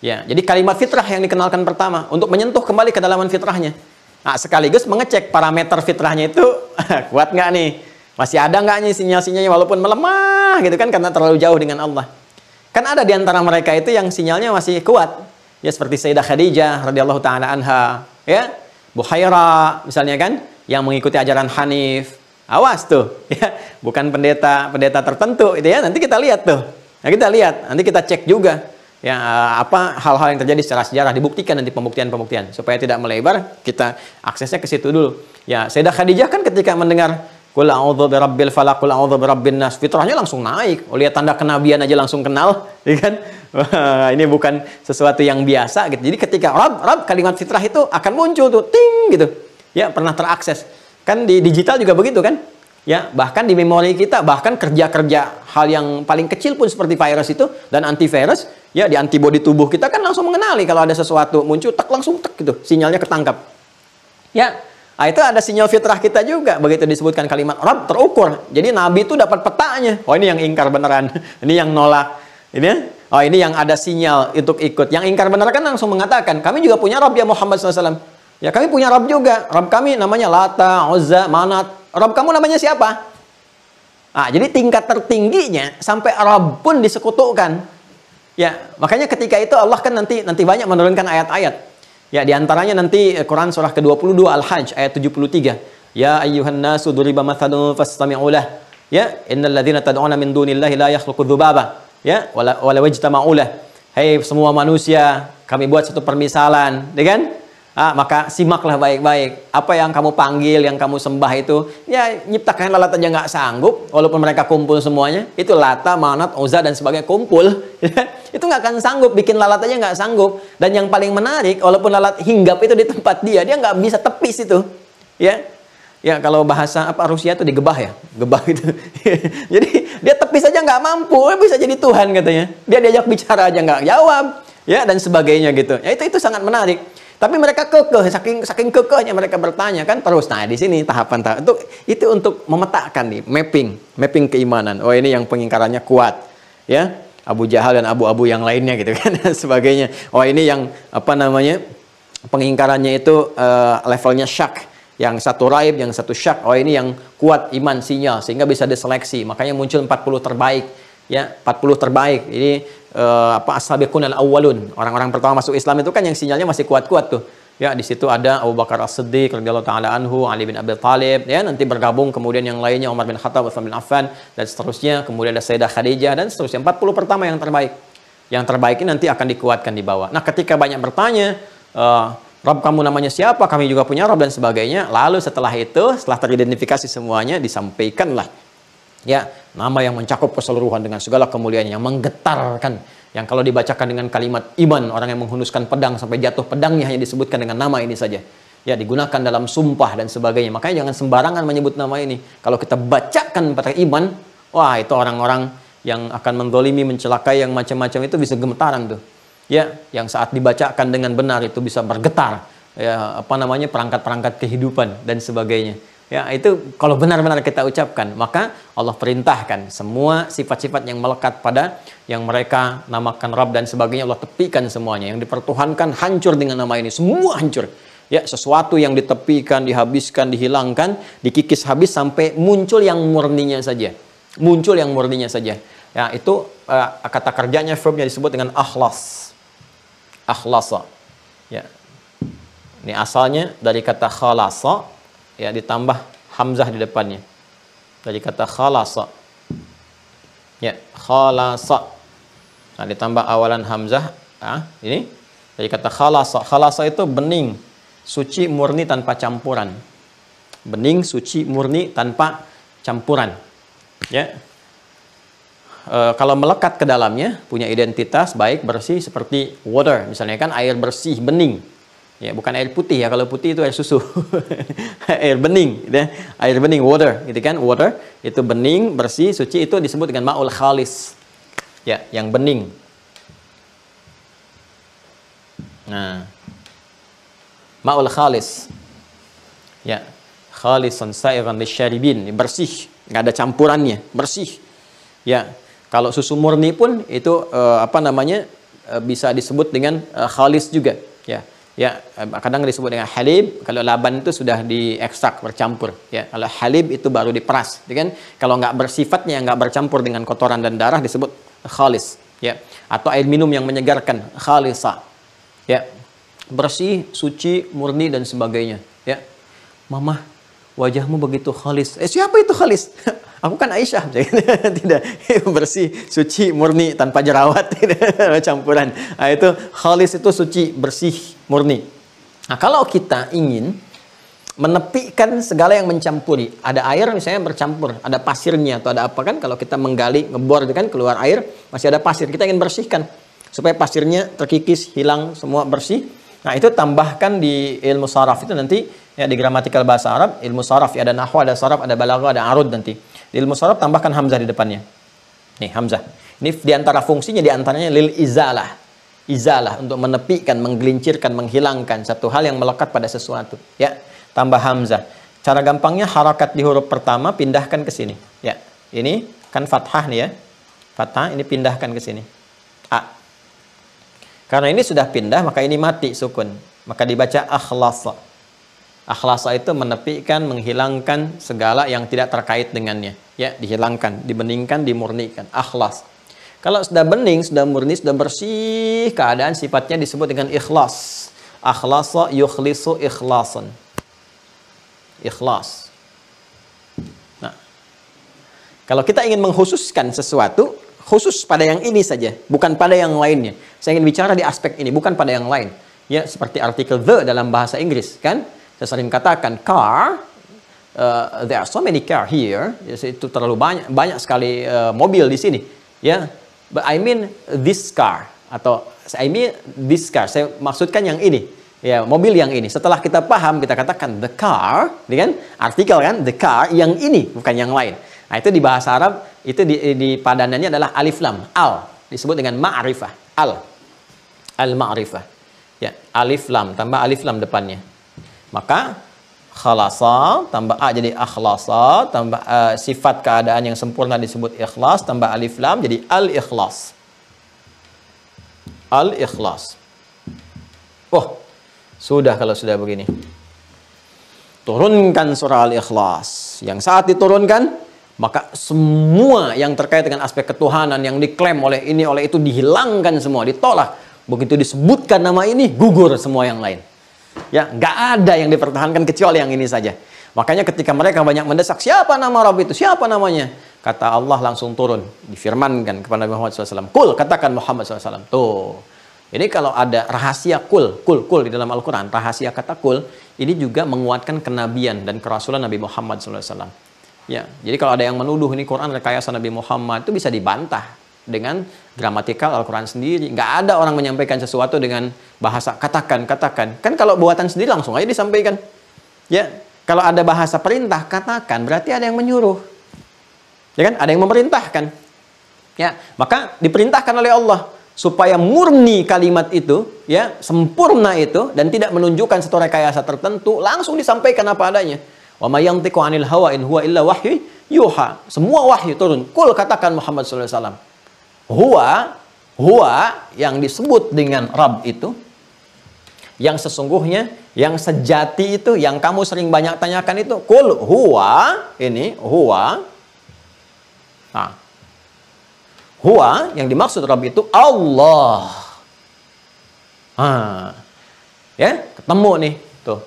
Ya, jadi kalimat fitrah yang dikenalkan pertama untuk menyentuh kembali kedalaman fitrahnya. Nah, sekaligus mengecek parameter fitrahnya itu kuat nggak nih? Masih ada nggak nih sinyal-sinyalnya walaupun melemah gitu kan karena terlalu jauh dengan Allah. Kan ada di antara mereka itu yang sinyalnya masih kuat. Ya seperti Sayyidah Khadijah radhiyallahu taala anha, ya. Buhaira misalnya kan yang mengikuti ajaran Hanif. Awas tuh, ya, bukan pendeta tertentu, itu ya. Nanti kita lihat tuh, nanti kita cek juga, ya apa hal-hal yang terjadi secara sejarah, dibuktikan nanti pembuktian supaya tidak melebar, kita aksesnya ke situ dulu. Ya, Sayyidah Khadijah kan ketika mendengar Qul a'udzu birabbil falaq, qul a'udzu birabbin nas, fitrahnya langsung naik. Lihat tanda kenabian aja langsung kenal, ya kan? Wah, ini bukan sesuatu yang biasa gitu. Jadi ketika Rabb kalimat fitrah itu akan muncul tuh, ting gitu, ya pernah terakses. Kan di digital juga begitu kan? Ya, bahkan di memori kita, bahkan kerja-kerja hal yang paling kecil pun seperti virus itu dan antivirus, ya di antibodi tubuh kita kan langsung mengenali kalau ada sesuatu muncul, tak langsung tak gitu, sinyalnya ketangkap. Ya, nah itu ada sinyal fitrah kita juga, begitu disebutkan kalimat Rabb terukur. Jadi Nabi itu dapat petanya. Oh, ini yang ingkar beneran, ini yang nolak. Ini, oh ini yang ada sinyal untuk ikut. Yang ingkar beneran kan langsung mengatakan, kami juga punya Rabb ya Muhammad SAW. Ya kami punya Rabb juga. Rabb kami namanya Lata, Uzza, Manat. Rabb kamu namanya siapa? Nah, jadi tingkat tertingginya sampai Rabb pun disekutukan. Ya, makanya ketika itu Allah kan nanti banyak menurunkan ayat-ayat. Ya, di antaranya nanti Quran surah ke-22 Al-Hajj ayat 73. Ya ayyuhan nasu duriba mathalun fastami'u lah. Ya, innal ladzina tad'una min dunillahi la yakhluqu dzubaba. Ya, wala wajtama'u lah. Hai semua manusia, kami buat satu permisalan, ya kan? Maka simaklah baik-baik. Apa yang kamu panggil, yang kamu sembah itu, ya nyiptakan lalat aja nggak sanggup, walaupun mereka kumpul semuanya. Itu Lata, Manat, Uzza dan sebagainya kumpul. Itu nggak akan sanggup, bikin lalat aja nggak sanggup. Dan yang paling menarik, walaupun lalat hinggap itu di tempat dia nggak bisa tepis itu. Ya, ya kalau bahasa apa Rusia itu digebah ya, gebah itu. Jadi dia tepis aja nggak mampu, bisa jadi Tuhan katanya. Dia diajak bicara aja nggak jawab, ya dan sebagainya gitu. Ya itu sangat menarik. Tapi mereka kekeh, saking kekehnya mereka bertanya kan terus. Nah di sini tahapan itu untuk memetakan nih, mapping keimanan. Oh ini yang pengingkarannya kuat, ya Abu Jahal dan abu-abu yang lainnya gitu kan dan sebagainya. Oh ini yang apa namanya pengingkarannya itu levelnya syak, yang satu raib, yang satu syak. Oh ini yang kuat iman sinyal sehingga bisa diseleksi. Makanya muncul 40 terbaik, ya 40 terbaik. Ini as-sabiqun al-awwalun, orang-orang pertama masuk Islam itu kan yang sinyalnya masih kuat-kuat tuh. Ya, di situ ada Abu Bakar As-Siddiq radhiyallahu taala anhu, Ali bin Abi Thalib, ya nanti bergabung kemudian yang lainnya Umar bin Khattab, Utsman bin Affan dan seterusnya, kemudian ada Sayyidah Khadijah dan seterusnya. 40 pertama yang terbaik. Yang terbaik ini nanti akan dikuatkan di bawah. Nah, ketika banyak bertanya, Rabb kamu namanya siapa? Kami juga punya Rabb dan sebagainya. Lalu setelah itu, setelah teridentifikasi semuanya, disampaikanlah ya nama yang mencakup keseluruhan dengan segala kemuliaannya, yang menggetarkan, yang kalau dibacakan dengan kalimat iman, orang yang menghunuskan pedang sampai jatuh pedangnya hanya disebutkan dengan nama ini saja, ya digunakan dalam sumpah dan sebagainya. Makanya jangan sembarangan menyebut nama ini. Kalau kita bacakan pakai iman, wah itu orang-orang yang akan mendolimi, mencelakai, yang macam-macam itu bisa gemetaran tuh, ya yang saat dibacakan dengan benar itu bisa bergetar, ya apa namanya perangkat-perangkat kehidupan dan sebagainya. Ya, itu kalau benar-benar kita ucapkan, maka Allah perintahkan semua sifat-sifat yang melekat pada yang mereka namakan Rabb dan sebagainya, Allah tepikan semuanya. Yang dipertuhankan hancur dengan nama ini, semua hancur. Ya, sesuatu yang ditepikan, dihabiskan, dihilangkan, dikikis habis sampai muncul yang murninya saja. Muncul yang murninya saja. Ya, itu kata kerjanya, verbnya disebut dengan akhlas. Akhlasa. Ya. Ini asalnya dari kata khalasa, ya ditambah hamzah di depannya dari kata khalasa, ya khalasa, nah ditambah awalan hamzah, ini dari kata khalasa. Khalasa itu bening, suci, murni tanpa campuran. Bening, suci, murni tanpa campuran, ya. Kalau melekat ke dalamnya punya identitas baik, bersih seperti water misalnya kan, air bersih, bening. Ya, bukan air putih ya, kalau putih itu air susu. Air bening, gitu ya. Air bening, water, gitu kan? Water itu bening, bersih, suci, itu disebut dengan ma'ul khalis. Ya, yang bening. Nah, ma'ul khalis. Ya, khalisan sa'iran lisyaribin, bersih, nggak ada campurannya, bersih. Ya, kalau susu murni pun itu bisa disebut dengan khalis juga, ya. Ya, kadang disebut dengan halib. Kalau laban itu sudah diekstrak, bercampur. Ya, kalau halib itu baru diperas, ya kan? Kalau nggak bersifatnya, nggak bercampur dengan kotoran dan darah disebut khalis. Ya, atau air minum yang menyegarkan, khalisa. Ya, bersih, suci, murni dan sebagainya. Ya, Mama, wajahmu begitu khalis. Siapa itu khalis? Aku kan Aisyah. Tidak, bersih, suci, murni, tanpa jerawat, tidak campuran. Nah, itu khalis, itu suci, bersih, murni. Nah, kalau kita ingin menepikan segala yang mencampuri, ada air misalnya bercampur, ada pasirnya atau ada apa kan, kalau kita menggali, ngebor itu kan keluar air, masih ada pasir, kita ingin bersihkan supaya pasirnya terkikis, hilang, semua bersih. Nah, itu tambahkan di ilmu saraf itu nanti, ya di gramatikal bahasa Arab, ilmu saraf, ya ada nahwu, ada saraf, ada balaghah, ada arud nanti. Di ilmu saraf tambahkan hamzah di depannya. Nih, hamzah. Ini diantara fungsinya, diantaranya lil izalah. Izalah, untuk menepikan, menggelincirkan, menghilangkan satu hal yang melekat pada sesuatu. Ya, tambah hamzah. Cara gampangnya, harakat di huruf pertama pindahkan ke sini. Ya, ini kan fathah nih ya. Fathah, ini pindahkan ke sini. A. Karena ini sudah pindah, maka ini mati sukun. Maka dibaca akhlasa. Akhlasa itu menepikan, menghilangkan segala yang tidak terkait dengannya. Ya, dihilangkan, dibeningkan, dimurnikan. Akhlas. Kalau sudah bening, sudah murni, sudah bersih keadaan, sifatnya disebut dengan ikhlas. Akhlasa yukhlisu ikhlasan. Ikhlas. Nah, kalau kita ingin mengkhususkan sesuatu, khusus pada yang ini saja, bukan pada yang lainnya. Saya ingin bicara di aspek ini, bukan pada yang lain. Ya, seperti artikel the dalam bahasa Inggris, kan? Saya sering katakan car, there are so many car here. Itu terlalu banyak sekali mobil di sini. Ya, but I mean this car, atau I mean this car. Saya maksudkan yang ini. Ya, mobil yang ini. Setelah kita paham, kita katakan the car, kan? Artikel kan, the car yang ini, bukan yang lain. Nah, itu di bahasa Arab, itu di padanannya adalah alif lam, al. Disebut dengan ma'rifah, al-ma'rifah. Ya, alif lam, tambah alif lam depannya. Maka, khalasa, tambah a jadi akhlasa, tambah sifat keadaan yang sempurna disebut ikhlas, tambah alif lam jadi al-ikhlas. Al-ikhlas. Oh, sudah kalau sudah begini. Turunkan surah Al-Ikhlas. Yang saat diturunkan, maka semua yang terkait dengan aspek ketuhanan yang diklaim oleh ini, oleh itu dihilangkan semua, ditolak. Begitu disebutkan nama ini, gugur semua yang lain. Ya, nggak ada yang dipertahankan kecuali yang ini saja. Makanya ketika mereka banyak mendesak, siapa nama Rabb itu? Siapa namanya? Kata Allah langsung turun, difirmankan kepada Nabi Muhammad SAW. Kul, katakan Muhammad SAW. Tuh. Jadi kalau ada rahasia kul di dalam Al-Quran, rahasia kata kul, ini juga menguatkan kenabian dan kerasulan Nabi Muhammad SAW. Ya, jadi kalau ada yang menuduh ini Quran rekayasa Nabi Muhammad, itu bisa dibantah dengan gramatikal Al-Quran sendiri. Nggak ada orang menyampaikan sesuatu dengan bahasa katakan. Kan kalau buatan sendiri langsung aja disampaikan. Ya, kalau ada bahasa perintah katakan, berarti ada yang menyuruh. Ya kan? Ada yang memerintahkan. Ya, maka diperintahkan oleh Allah supaya murni kalimat itu, ya, sempurna itu, dan tidak menunjukkan satu rekayasa tertentu, langsung disampaikan apa adanya. Wa may yantiqu 'anil hawa in huwa illa wahyu yuha. Semua wahyu turun. Kul, katakan Muhammad sallallahu alaihi wasallam. Huwa yang disebut dengan Rabb itu, yang sesungguhnya, yang sejati itu, yang kamu sering banyak tanyakan itu, kul huwa, ini huwa. Nah, huwa yang dimaksud Rabb itu Allah. Ya, ketemu nih tuh.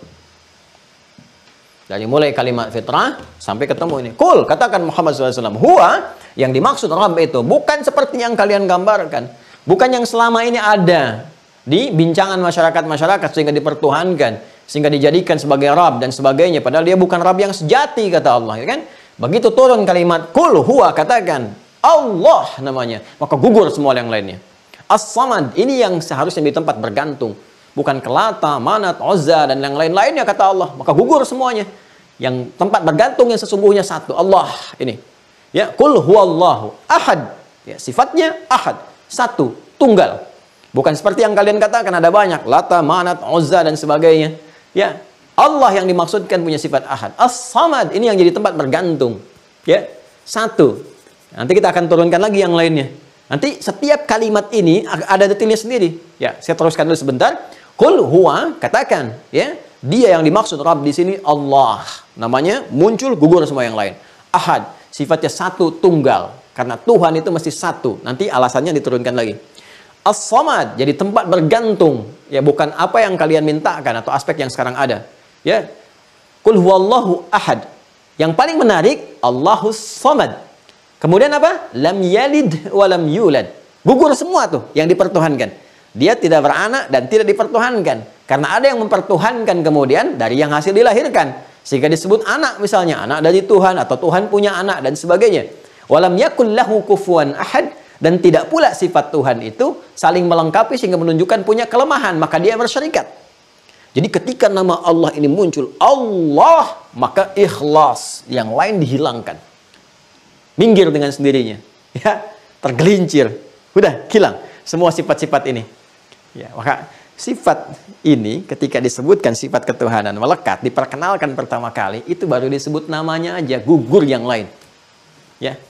Dari mulai kalimat fitrah sampai ketemu ini. Kul, katakan Muhammad SAW. Huwa, yang dimaksud Rabb itu bukan seperti yang kalian gambarkan. Bukan yang selama ini ada di bincangan masyarakat sehingga dipertuhankan, sehingga dijadikan sebagai Rabb dan sebagainya. Padahal dia bukan Rabb yang sejati, kata Allah. Ya kan? Begitu turun kalimat Kul, huwa, katakan Allah namanya. Maka gugur semua yang lainnya. As-Samad, ini yang seharusnya di tempat bergantung. Bukan Kelata, Manat, Uzza, dan yang lain-lainnya, kata Allah. Maka gugur semuanya. Yang tempat bergantung yang sesungguhnya satu. Allah ini. Ya, Kul huwallahu ahad. Ya, sifatnya ahad. Satu, tunggal. Bukan seperti yang kalian katakan ada banyak. Lata, Manat, Uzza, dan sebagainya. Ya, Allah yang dimaksudkan punya sifat ahad. As-Samad, ini yang jadi tempat bergantung. Ya, satu. Nanti kita akan turunkan lagi yang lainnya. Nanti setiap kalimat ini ada detailnya sendiri. Ya, saya teruskan dulu sebentar. Qul huwa, katakan, ya, dia yang dimaksud Rabb di sini Allah. Namanya muncul, gugur semua yang lain. Ahad, sifatnya satu, tunggal. Karena Tuhan itu mesti satu. Nanti alasannya diturunkan lagi. As-Samad, jadi tempat bergantung. Ya, bukan apa yang kalian mintakan atau aspek yang sekarang ada. Ya. Qul huwallahu ahad. Yang paling menarik, Allahus Samad. Kemudian apa? Lam yalid wa lam yulad. Gugur semua tuh yang dipertuhankan. Dia tidak beranak dan tidak dipertuhankan. Karena ada yang mempertuhankan kemudian dari yang hasil dilahirkan. Sehingga disebut anak misalnya. Anak dari Tuhan atau Tuhan punya anak dan sebagainya. Walam yakul lahu kufuwan ahad. Dan tidak pula sifat Tuhan itu saling melengkapi sehingga menunjukkan punya kelemahan. Maka dia bersyarikat. Jadi ketika nama Allah ini muncul. Allah. Maka ikhlas. Yang lain dihilangkan. Minggir dengan sendirinya. Ya, tergelincir. Udah, hilang. Semua sifat-sifat ini. Ya, maka sifat ini ketika disebutkan sifat ketuhanan melekat, diperkenalkan pertama kali, itu baru disebut namanya aja, gugur yang lain. Ya,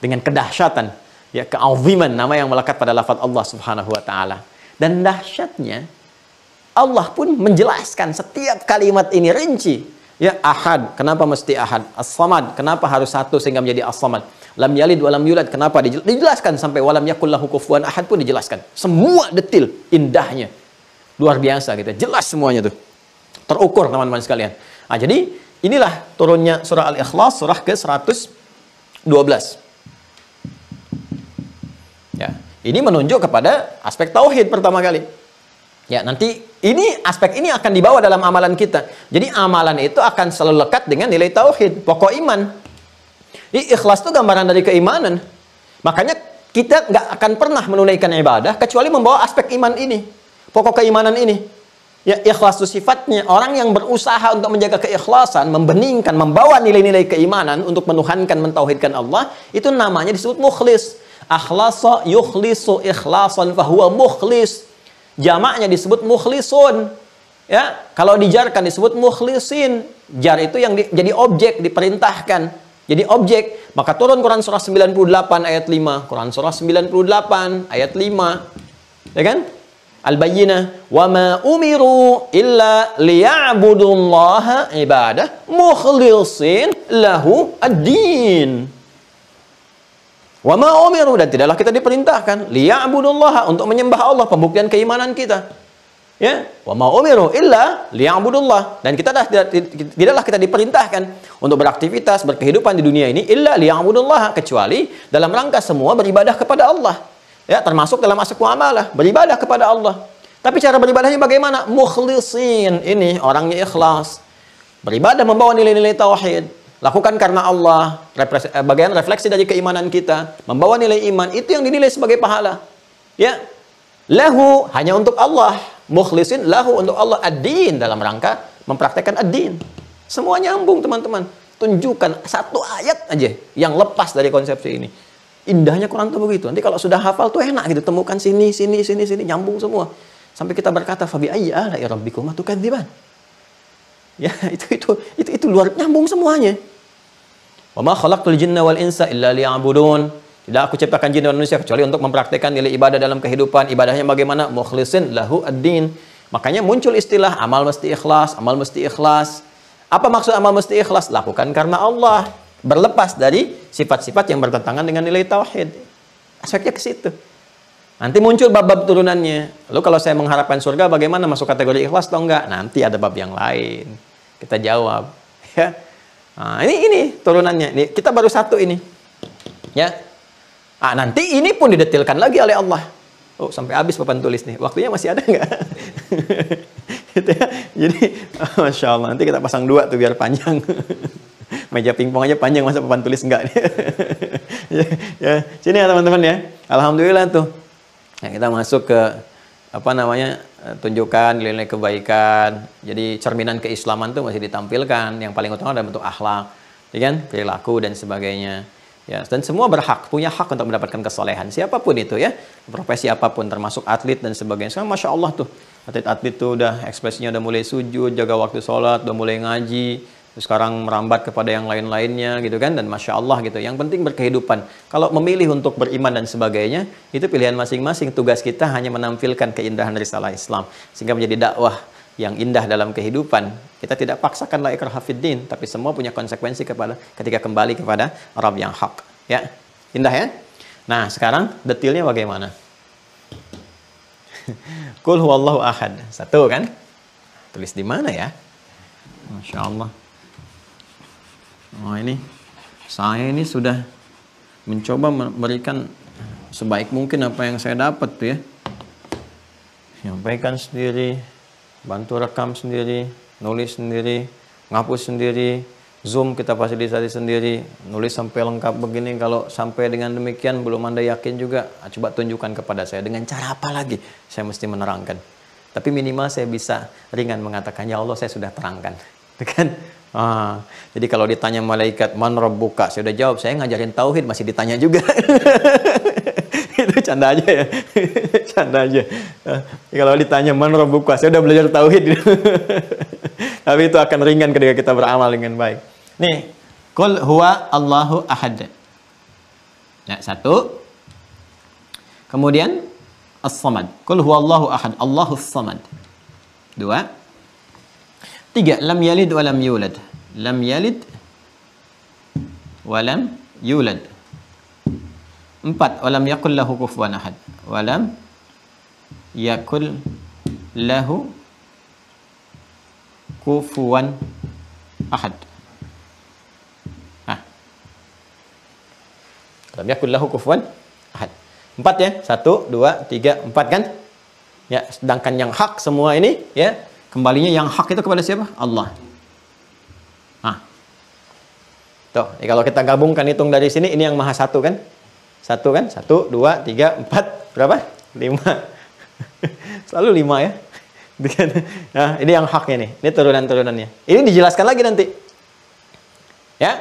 dengan kedahsyatan, ya, keaziman nama yang melekat pada lafaz Allah Subhanahu wa taala. Dan dahsyatnya Allah pun menjelaskan setiap kalimat ini rinci. Ya, ahad, kenapa mesti ahad? As-Samad, kenapa harus satu sehingga menjadi As-Samad? Lam yalid walam yulad, kenapa dijelaskan sampai walam yakul lahu kufuwan ahad pun dijelaskan. Semua detil indahnya. Luar biasa gitu. Jelas semuanya tuh. Terukur teman-teman sekalian. Nah, jadi inilah turunnya surah Al-Ikhlas, surah ke-112. Ya, ini menunjuk kepada aspek tauhid pertama kali. Ya, nanti aspek ini akan dibawa dalam amalan kita. Jadi amalan itu akan selalu lekat dengan nilai tauhid, pokok iman. Jadi ikhlas itu gambaran dari keimanan. Makanya kita nggak akan pernah menunaikan ibadah kecuali membawa aspek iman ini, pokok keimanan ini. Ya, ikhlas itu sifatnya orang yang berusaha untuk menjaga keikhlasan, membeningkan, membawa nilai-nilai keimanan untuk menuhankan, mentauhidkan Allah, itu namanya disebut mukhlis. Akhlasa yukhlisu ikhlasan fahuwa mukhlis. Jamaknya disebut mukhlisun. Ya, kalau dijarkan disebut mukhlisin. Jar itu yang jadi objek, diperintahkan. Jadi objek. Maka turun Quran surah 98 ayat 5. Quran surah 98 ayat 5. Ya kan? Al-Bayyinah. Wa ma umiru illa liya'budullaha ibadah mukhlisin lahu ad-din. Wa ma umiru, dan tidaklah kita diperintahkan liya'budullaha, untuk menyembah Allah, pembuktian keimanan kita. Ya, wa ma umiru illa liya'budullah, dan tidaklah kita diperintahkan untuk beraktivitas, berkehidupan di dunia ini illa liya'budullah, kecuali dalam rangka semua beribadah kepada Allah. Ya, termasuk dalam aspek muamalah, beribadah kepada Allah. Tapi cara beribadahnya bagaimana? Mukhlisin, ini orangnya ikhlas. Beribadah membawa nilai-nilai tauhid. Lakukan karena Allah, bagian refleksi dari keimanan kita, membawa nilai iman, itu yang dinilai sebagai pahala. Ya, lahu, hanya untuk Allah. Mukhlisin, lahu, untuk Allah. Ad-din, dalam rangka mempraktekkan ad-din. Semua nyambung teman-teman. Tunjukkan satu ayat aja yang lepas dari konsepsi ini. Indahnya Quran itu begitu. Nanti kalau sudah hafal tuh enak gitu, temukan sini, nyambung semua. Sampai kita berkata, fabi ayyi ala'i rabbikuma tukadziban. Ya, itu luar, nyambung semuanya. Wa ma khalaqtul jinna wal insa illa liya'budun. Tidak aku ciptakan jin dan manusia kecuali untuk mempraktikkan nilai ibadah dalam kehidupan. Ibadahnya bagaimana? Mukhlisin lahu ad-din. Makanya muncul istilah amal mesti ikhlas, amal mesti ikhlas. Apa maksud amal mesti ikhlas? Lakukan karena Allah. Berlepas dari sifat-sifat yang bertentangan dengan nilai tauhid. Aspeknya ke situ. Nanti muncul bab-bab turunannya. Lalu kalau saya mengharapkan surga, bagaimana, masuk kategori ikhlas atau enggak? Nanti ada bab yang lain. Kita jawab. Ya. Nah, ini turunannya. Ini, kita baru satu ini. Ya. Ah, nanti ini pun didetilkan lagi oleh Allah. Oh, sampai habis papan tulis nih. Waktunya masih ada nggak? Gitu ya. Jadi, Masya Allah. Nanti kita pasang 2 tuh biar panjang. Meja pingpong aja panjang, masa papan tulis enggak? Ya. Sini ya teman-teman ya. Alhamdulillah tuh. Ya, kita masuk ke tunjukkan nilai-nilai kebaikan. Jadi cerminan keislaman tuh masih ditampilkan. Yang paling utama adalah bentuk akhlak, ya kan? Perilaku dan sebagainya. Ya, dan semua punya hak untuk mendapatkan kesolehan. Siapapun itu ya, profesi apapun, termasuk atlet dan sebagainya. Sekarang Masya Allah tuh, atlet-atlet tuh udah ekspresinya udah mulai sujud, jaga waktu sholat, udah mulai ngaji. Terus sekarang merambat kepada yang lain-lainnya gitu kan, dan Masya Allah gitu. Yang penting berkehidupan. Kalau memilih untuk beriman dan sebagainya, itu pilihan masing-masing. Tugas kita hanya menampilkan keindahan risalah Islam, sehingga menjadi dakwah yang indah dalam kehidupan. Kita tidak paksakan la ikraha fiddin, tapi semua punya konsekuensi ketika kembali kepada Rabb yang hak. Ya, indah ya. Nah, sekarang detailnya bagaimana? Qul huwallahu ahad. Satu kan? Tulis di mana ya? Masya Allah. Oh, saya ini sudah mencoba memberikan sebaik mungkin apa yang saya dapat tuh ya. Nyampaikan sendiri, bantu rekam sendiri, nulis sendiri, ngapus sendiri, Zoom kita fasilitasi sendiri, nulis sampai lengkap begini. Kalau sampai dengan demikian belum Anda yakin juga, coba tunjukkan kepada saya dengan cara apa lagi saya mesti menerangkan. Tapi minimal saya bisa ringan mengatakan, ya Allah saya sudah terangkan. Kan? Jadi kalau ditanya malaikat, man rabbuka, saya udah jawab, saya ngajarin tauhid masih ditanya juga. Itu canda aja ya. Canda aja. Kalau ditanya man rabbuka, saya udah belajar tauhid. Tapi itu akan ringan ketika kita beramal dengan baik. Nih, qul huwa Allahu ahad. Ya, satu. Kemudian as-samad. Qul huwa Allahu ahad, Allahus samad. 2. 3. Lam yalid wa lam yulad. Lam yalid wa lam yulad. 4. Wa lam yakul lahu kufuwan ahad. Wa lam yakul lahu kufuwan ahad. Nah, lam yakul lahu kufuwan ahad. 4 ya, 1, 2, 3, 4 kan? Ya, sedangkan yang hak semua ini ya, kembalinya yang hak itu kepada siapa? Allah. Nah. Tuh, ya kalau kita gabungkan hitung dari sini ini yang maha satu kan? 1 kan? 1, 2, 3, 4, berapa? 5. Selalu 5 ya. Nah, ini yang haknya nih. Ini turunan-turunannya. Ini dijelaskan lagi nanti. Ya.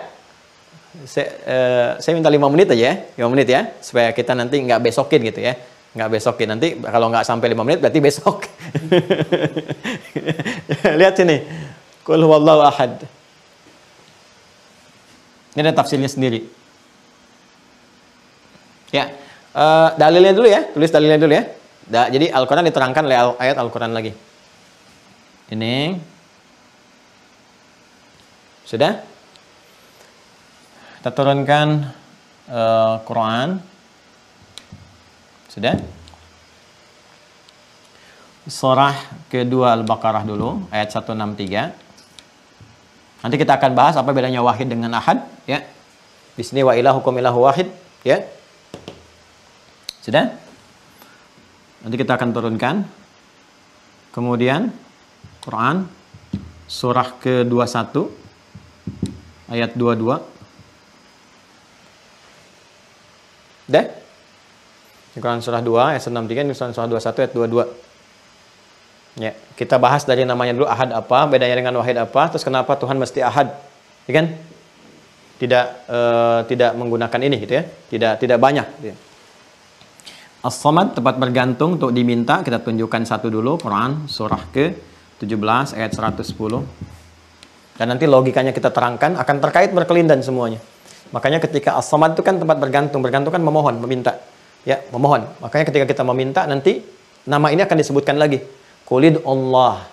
Saya minta 5 menit aja ya. 5 menit ya. Supaya kita nanti nggak besokin gitu ya. Nggak besokin. Nanti kalau nggak sampai 5 menit berarti besok. Lihat sini. Qul huwallahu ahad. Ini ada tafsirnya sendiri. Ya. Dalilnya dulu ya. Tulis dalilnya dulu ya. Jadi Al-Quran diterangkan oleh ayat Al-Quran lagi. Ini. Sudah? Kita turunkan Quran. Sudah? Surah kedua Al-Baqarah dulu, ayat 163. Nanti kita akan bahas apa bedanya wahid dengan ahad, ya. Di sini wa ilahukum ilahu wahid, ya. Sudah? Nanti kita akan turunkan. Kemudian Quran surah ke-21 ayat 22. Dah? Quran surah 2 ayat 63, ini surah 21 ayat 22. Ya, kita bahas dari namanya dulu ahad apa, bedanya dengan wahid apa, terus kenapa Tuhan mesti ahad. Ya kan? Tidak menggunakan ini gitu ya. Tidak banyak gitu ya. As-Samad, tempat bergantung untuk diminta, kita tunjukkan satu dulu, Quran surah ke-17 ayat 110. Dan nanti logikanya kita terangkan akan terkait berkelindan semuanya. Makanya ketika As-Samad itu kan tempat bergantung kan memohon, meminta. Ya, memohon. Makanya ketika kita meminta nanti nama ini akan disebutkan lagi. Qulid Allah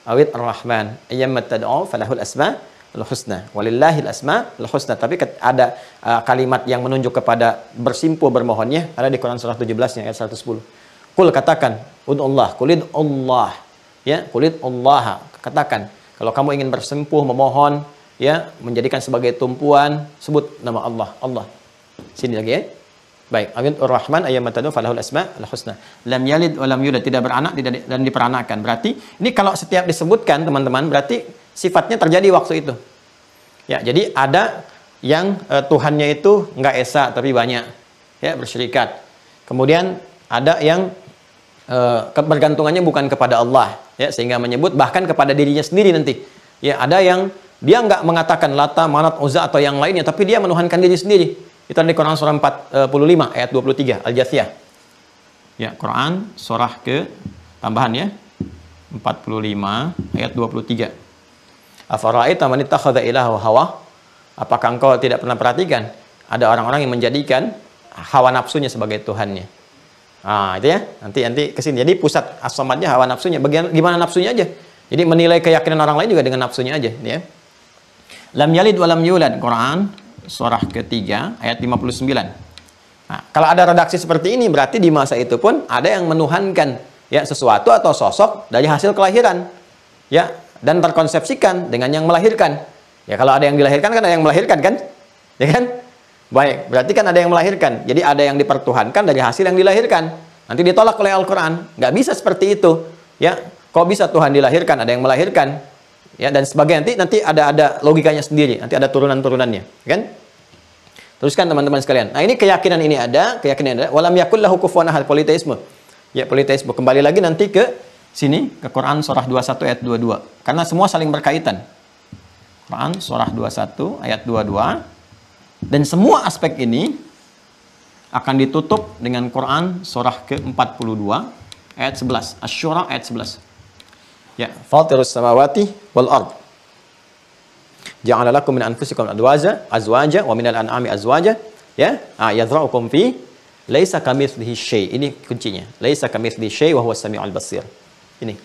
awid ar-Rahman ayyamma tad'u falahul asmaul husna walillahil asmaul husna. Tapi ada kalimat yang menunjuk kepada bersimpuh bermohonnya ada di Quran surah 17 ayat 110. Qul, katakan, ud'ullah, qulid Allah. Ya, qulid Allah, katakan. Kalau kamu ingin bersimpuh memohon, ya, menjadikan sebagai tumpuan, sebut nama Allah. Allah. Sini lagi ya. Baik, Awid ar-Rahman ayyamma tad'u falahul asmaul husna. Lam yalid wa lam yulad, tidak beranak dan diperanakan. Berarti ini kalau setiap disebutkan teman-teman berarti sifatnya terjadi waktu itu. Ya, jadi ada yang Tuhannya itu enggak esa tapi banyak, ya, bersyirikat. Kemudian ada yang kebergantungannya bukan kepada Allah, ya, sehingga menyebut bahkan kepada dirinya sendiri nanti. Ya, ada yang dia enggak mengatakan Lata, Manat, Uzza atau yang lainnya, tapi dia menuhankan diri sendiri. Itu di Quran surah 45 ayat 23 Al-Jathiyah. Ya, Quran surah ke tambahan ya. 45 ayat 23. Afara'aita man ittakhadha ilahahu hawa? Apakah engkau tidak pernah perhatikan ada orang-orang yang menjadikan hawa nafsunya sebagai tuhannya? Ah, itu ya. Nanti ke sini. Jadi pusat as-samadnya hawa nafsunya. Bagian gimana nafsunya aja. Jadi menilai keyakinan orang lain juga dengan nafsunya aja, ya. Lam yalid wa lam yulad, Quran surah ketiga ayat 59. Nah, kalau ada redaksi seperti ini berarti di masa itu pun ada yang menuhankan, ya, sesuatu atau sosok dari hasil kelahiran, ya, dan terkonsepsikan dengan yang melahirkan. Ya, kalau ada yang dilahirkan kan ada yang melahirkan kan? Ya kan? Baik, berarti kan ada yang melahirkan. Jadi ada yang dipertuhankan dari hasil yang dilahirkan. Nanti ditolak oleh Al-Qur'an. Nggak bisa seperti itu. Ya, kok bisa Tuhan dilahirkan, ada yang melahirkan? Ya, dan sebagainya. Nanti ada logikanya sendiri. Nanti ada turunan-turunannya, kan? Teruskan teman-teman sekalian. Nah, ini keyakinan ini ada, keyakinan ada. Walam yakul lahu kufuwan ahad, politeisme. Ya, politeisme. Kembali lagi nanti ke sini, ke Quran surah 21 ayat 22. Karena semua saling berkaitan. Quran surah 21 ayat 22. Dan semua aspek ini akan ditutup dengan Quran surah ke-42 ayat 11. Asy-Syura ayat 11. Ya, fatirus samawati wal ard. Ja'ala lakum min anfusikum azwaja wa minal an'ami azwaja, ya. Yazra'ukum fi laisa kamitslihi syai'. Ini kuncinya. Laisa kamitslihi syai' wa huwas samiul basir. Ini.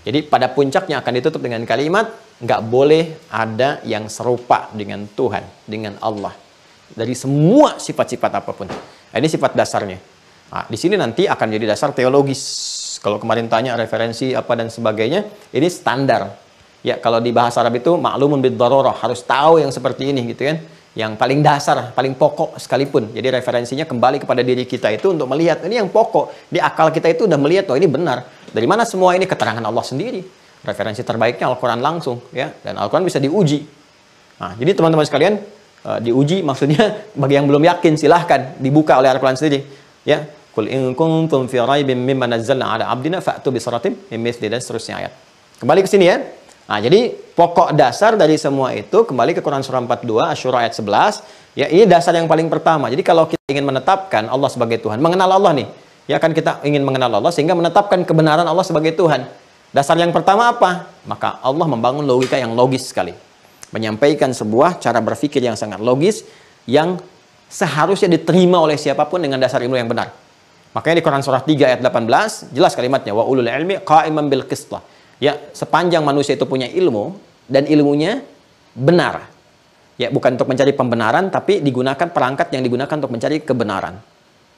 Jadi pada puncaknya akan ditutup dengan kalimat nggak boleh ada yang serupa dengan Tuhan, dengan Allah. Dari semua sifat-sifat apapun. Nah, ini sifat dasarnya. Nah, di sini nanti akan jadi dasar teologis Kalau kemarin tanya referensi apa dan sebagainya, ini standar. Ya, kalau di bahasa Arab itu ma'lumun bid-darurah, harus tahu yang seperti ini gitu kan. Yang paling dasar, paling pokok sekalipun. Jadi referensinya kembali kepada diri kita itu untuk melihat ini yang pokok. Di akal kita itu udah melihat oh ini benar. Dari mana semua ini? Keterangan Allah sendiri. Referensi terbaiknya Al-Qur'an langsung ya, dan Al-Qur'an bisa diuji. Nah, jadi teman-teman sekalian, diuji maksudnya bagi yang belum yakin silahkan dibuka oleh Al-Qur'an sendiri ya. Qul in kuntum fi raibin mimma nazzalna ala abdina fa'tu bi suratin min mithli, dan seterusnya ayat. Kembali ke sini ya. Nah, jadi pokok dasar dari semua itu kembali ke Quran surah 42 Asy-Syura ayat 11. Ya, ini dasar yang paling pertama. Jadi kalau kita ingin menetapkan Allah sebagai Tuhan, mengenal Allah nih. Ya kan kita ingin mengenal Allah sehingga menetapkan kebenaran Allah sebagai Tuhan. Dasar yang pertama apa? Maka Allah membangun logika yang logis sekali. Menyampaikan sebuah cara berpikir yang sangat logis yang seharusnya diterima oleh siapapun dengan dasar ilmu yang benar. Makanya di Quran surah 3 ayat 18 jelas kalimatnya, wa ulul ilmi qa'iman bil qist. Ya, sepanjang manusia itu punya ilmu dan ilmunya benar. Ya, bukan untuk mencari pembenaran tapi digunakan perangkat yang digunakan untuk mencari kebenaran.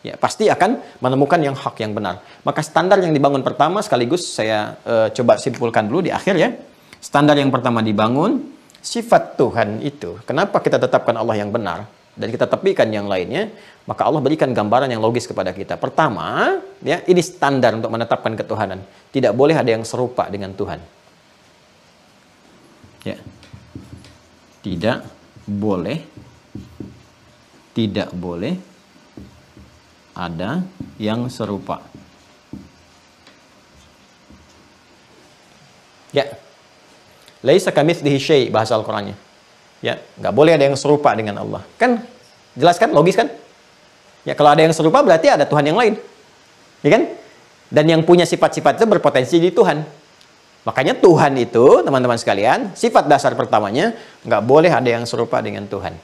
Ya, pasti akan menemukan yang hak, yang benar. Maka standar yang dibangun pertama sekaligus saya coba simpulkan dulu di akhir ya. Standar yang pertama dibangun sifat Tuhan itu. Kenapa kita tetapkan Allah yang benar dan kita tepikan yang lainnya? Maka Allah berikan gambaran yang logis kepada kita. Pertama, ya, ini standar untuk menetapkan ketuhanan. Tidak boleh ada yang serupa dengan Tuhan. Ya. Tidak boleh ada yang serupa. Ya. Laisa kamitslihi syai' bahasa Al-Qur'annya. Ya, nggak boleh ada yang serupa dengan Allah. Kan jelas kan, logis kan? Ya, kalau ada yang serupa berarti ada Tuhan yang lain. Ya kan? Dan yang punya sifat-sifat itu berpotensi di Tuhan. Makanya Tuhan itu, teman-teman sekalian, sifat dasar pertamanya, nggak boleh ada yang serupa dengan Tuhan.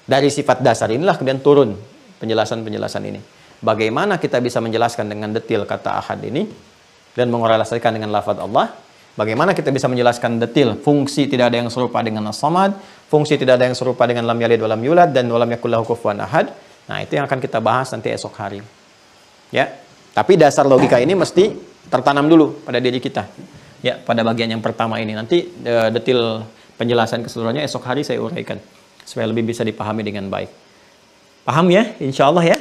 Dari sifat dasar inilah kemudian turun penjelasan-penjelasan ini. Bagaimana kita bisa menjelaskan dengan detail kata ahad ini, dan mengorelasikan dengan lafaz Allah. Bagaimana kita bisa menjelaskan detail fungsi tidak ada yang serupa dengan as-samad, fungsi tidak ada yang serupa dengan lam yalid walam yulad, dan walam yakul lahu kufuwan ahad. Nah, itu yang akan kita bahas nanti esok hari. Ya. Tapi dasar logika ini mesti tertanam dulu pada diri kita. Ya, pada bagian yang pertama ini. Nanti detail penjelasan keseluruhannya esok hari saya uraikan supaya lebih bisa dipahami dengan baik. Paham ya? Insya Allah ya.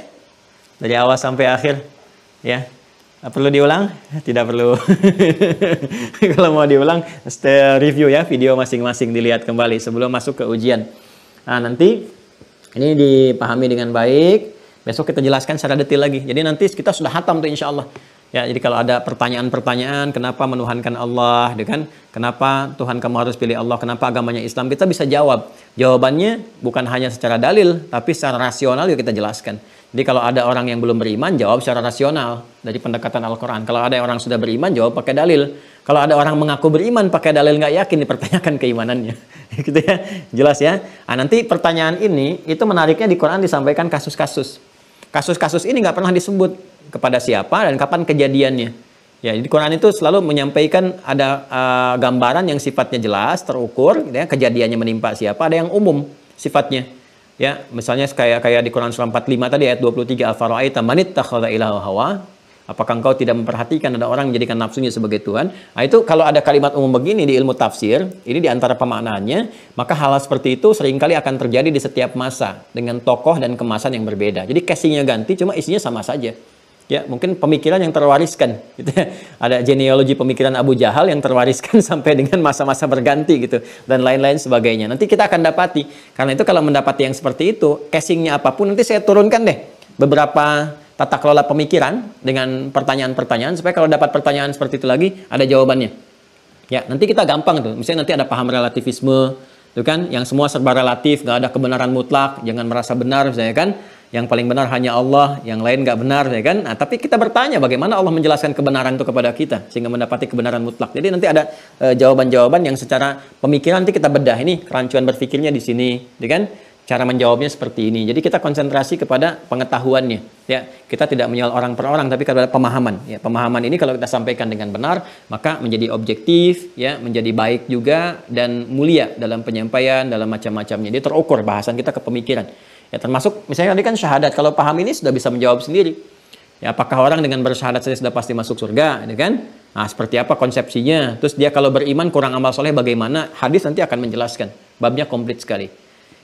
Dari awal sampai akhir. Ya. Perlu diulang? Tidak perlu. Kalau mau diulang, review ya video masing-masing, dilihat kembali sebelum masuk ke ujian. Nah, nanti ini dipahami dengan baik. Besok kita jelaskan secara detail lagi. Jadi nanti kita sudah hatam tuh insya Allah. Ya, jadi kalau ada pertanyaan-pertanyaan, kenapa menuhankan Allah, kan? Kenapa Tuhan kamu harus pilih Allah, kenapa agamanya Islam, kita bisa jawab. Jawabannya bukan hanya secara dalil, tapi secara rasional juga kita jelaskan. Jadi kalau ada orang yang belum beriman, jawab secara rasional dari pendekatan Al-Quran. Kalau ada orang sudah beriman, jawab pakai dalil. Kalau ada orang mengaku beriman pakai dalil nggak yakin, dipertanyakan keimanannya. Gitu ya, jelas ya. Nah, nanti pertanyaan ini itu menariknya di Quran disampaikan kasus-kasus. Kasus-kasus ini nggak pernah disebut kepada siapa dan kapan kejadiannya. Ya, jadi Quran itu selalu menyampaikan ada gambaran yang sifatnya jelas, terukur, gitu ya, kejadiannya menimpa siapa, ada yang umum sifatnya. Ya, misalnya kayak di Quran surah 45 tadi ayat 23, afara'aita man ittakhadha ilaha hawa. Apakah engkau tidak memperhatikan ada orang menjadikan nafsunya sebagai Tuhan? Nah, itu kalau ada kalimat umum begini di ilmu tafsir, ini di antara pemaknaannya, maka hal seperti itu seringkali akan terjadi di setiap masa dengan tokoh dan kemasan yang berbeda. Jadi casingnya ganti, cuma isinya sama saja. Ya, mungkin pemikiran yang terwariskan gitu ya. Ada genealogi pemikiran Abu Jahal yang terwariskan sampai dengan masa-masa berganti gitu, dan lain-lain sebagainya. Nanti kita akan dapati. Karena itu kalau mendapati yang seperti itu, casingnya apapun, nanti saya turunkan deh beberapa tata kelola pemikiran dengan pertanyaan-pertanyaan supaya kalau dapat pertanyaan seperti itu lagi ada jawabannya. Ya, nanti kita gampang tuh. Misalnya nanti ada paham relativisme, tuh kan, yang semua serba relatif, nggak ada kebenaran mutlak, jangan merasa benar, misalnya kan. Yang paling benar hanya Allah, yang lain nggak benar, ya kan? Nah, tapi kita bertanya bagaimana Allah menjelaskan kebenaran itu kepada kita sehingga mendapati kebenaran mutlak. Jadi nanti ada jawaban-jawaban yang secara pemikiran nanti kita bedah, ini kerancuan berpikirnya di sini, ya kan? Cara menjawabnya seperti ini. Jadi kita konsentrasi kepada pengetahuannya, ya. Kita tidak menyoal orang per orang, tapi kepada pemahaman. Ya, pemahaman ini kalau kita sampaikan dengan benar, maka menjadi objektif, ya, menjadi baik juga dan mulia dalam penyampaian, dalam macam-macamnya. Jadi terukur bahasan kita ke pemikiran. Ya, termasuk misalnya tadi kan syahadat, kalau paham ini sudah bisa menjawab sendiri. Ya, apakah orang dengan bersyahadat saja sudah pasti masuk surga, gitu kan? Nah, seperti apa konsepsinya? Terus dia kalau beriman kurang amal soleh bagaimana? Hadis nanti akan menjelaskan. Babnya komplit sekali.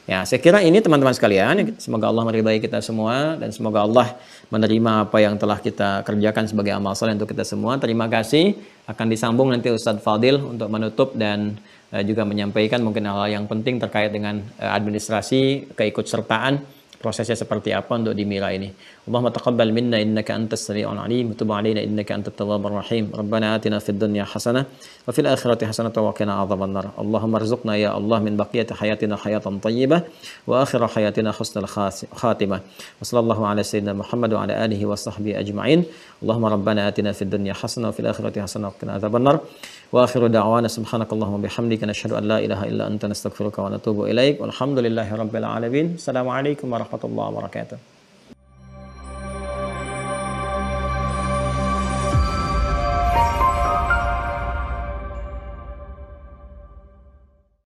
Ya, saya kira ini teman-teman sekalian. Semoga Allah meridai kita semua dan semoga Allah menerima apa yang telah kita kerjakan sebagai amal soleh untuk kita semua. Terima kasih. Akan disambung nanti Ustadz Fadil untuk menutup dan juga menyampaikan mungkin hal-hal yang penting terkait dengan administrasi, keikutsertaan. Prosesnya seperti apa untuk di Mira ini. Allahumma taqabbal minna innaka antas sami'ul alim wa tub 'alaina innaka antat tawwabur rahim. Rabbana atina fid dunya hasanah wa fil akhirati hasanah wa qina adzabannar. Allahumma arzuqna ya Allah min baqiyati hayatina hayatan thayyibah wa akhir hayatina husnul khatimah. Wa sallallahu ala sayyidina Muhammad wa ala alihi wa sahbihi ajma'in. Allahumma rabbana atina fid dunya hasanah wa fil akhirati hasanah wa qina adzabannar. Wa akhiru da'wana subhanakallahumma bihamdika nashhadu an la ilaha illa anta nastaghfiruka wa natubu ilaik. Walhamdulillahi rabbil alamin. Assalamualaikum warahmatullahi wabarakatuh.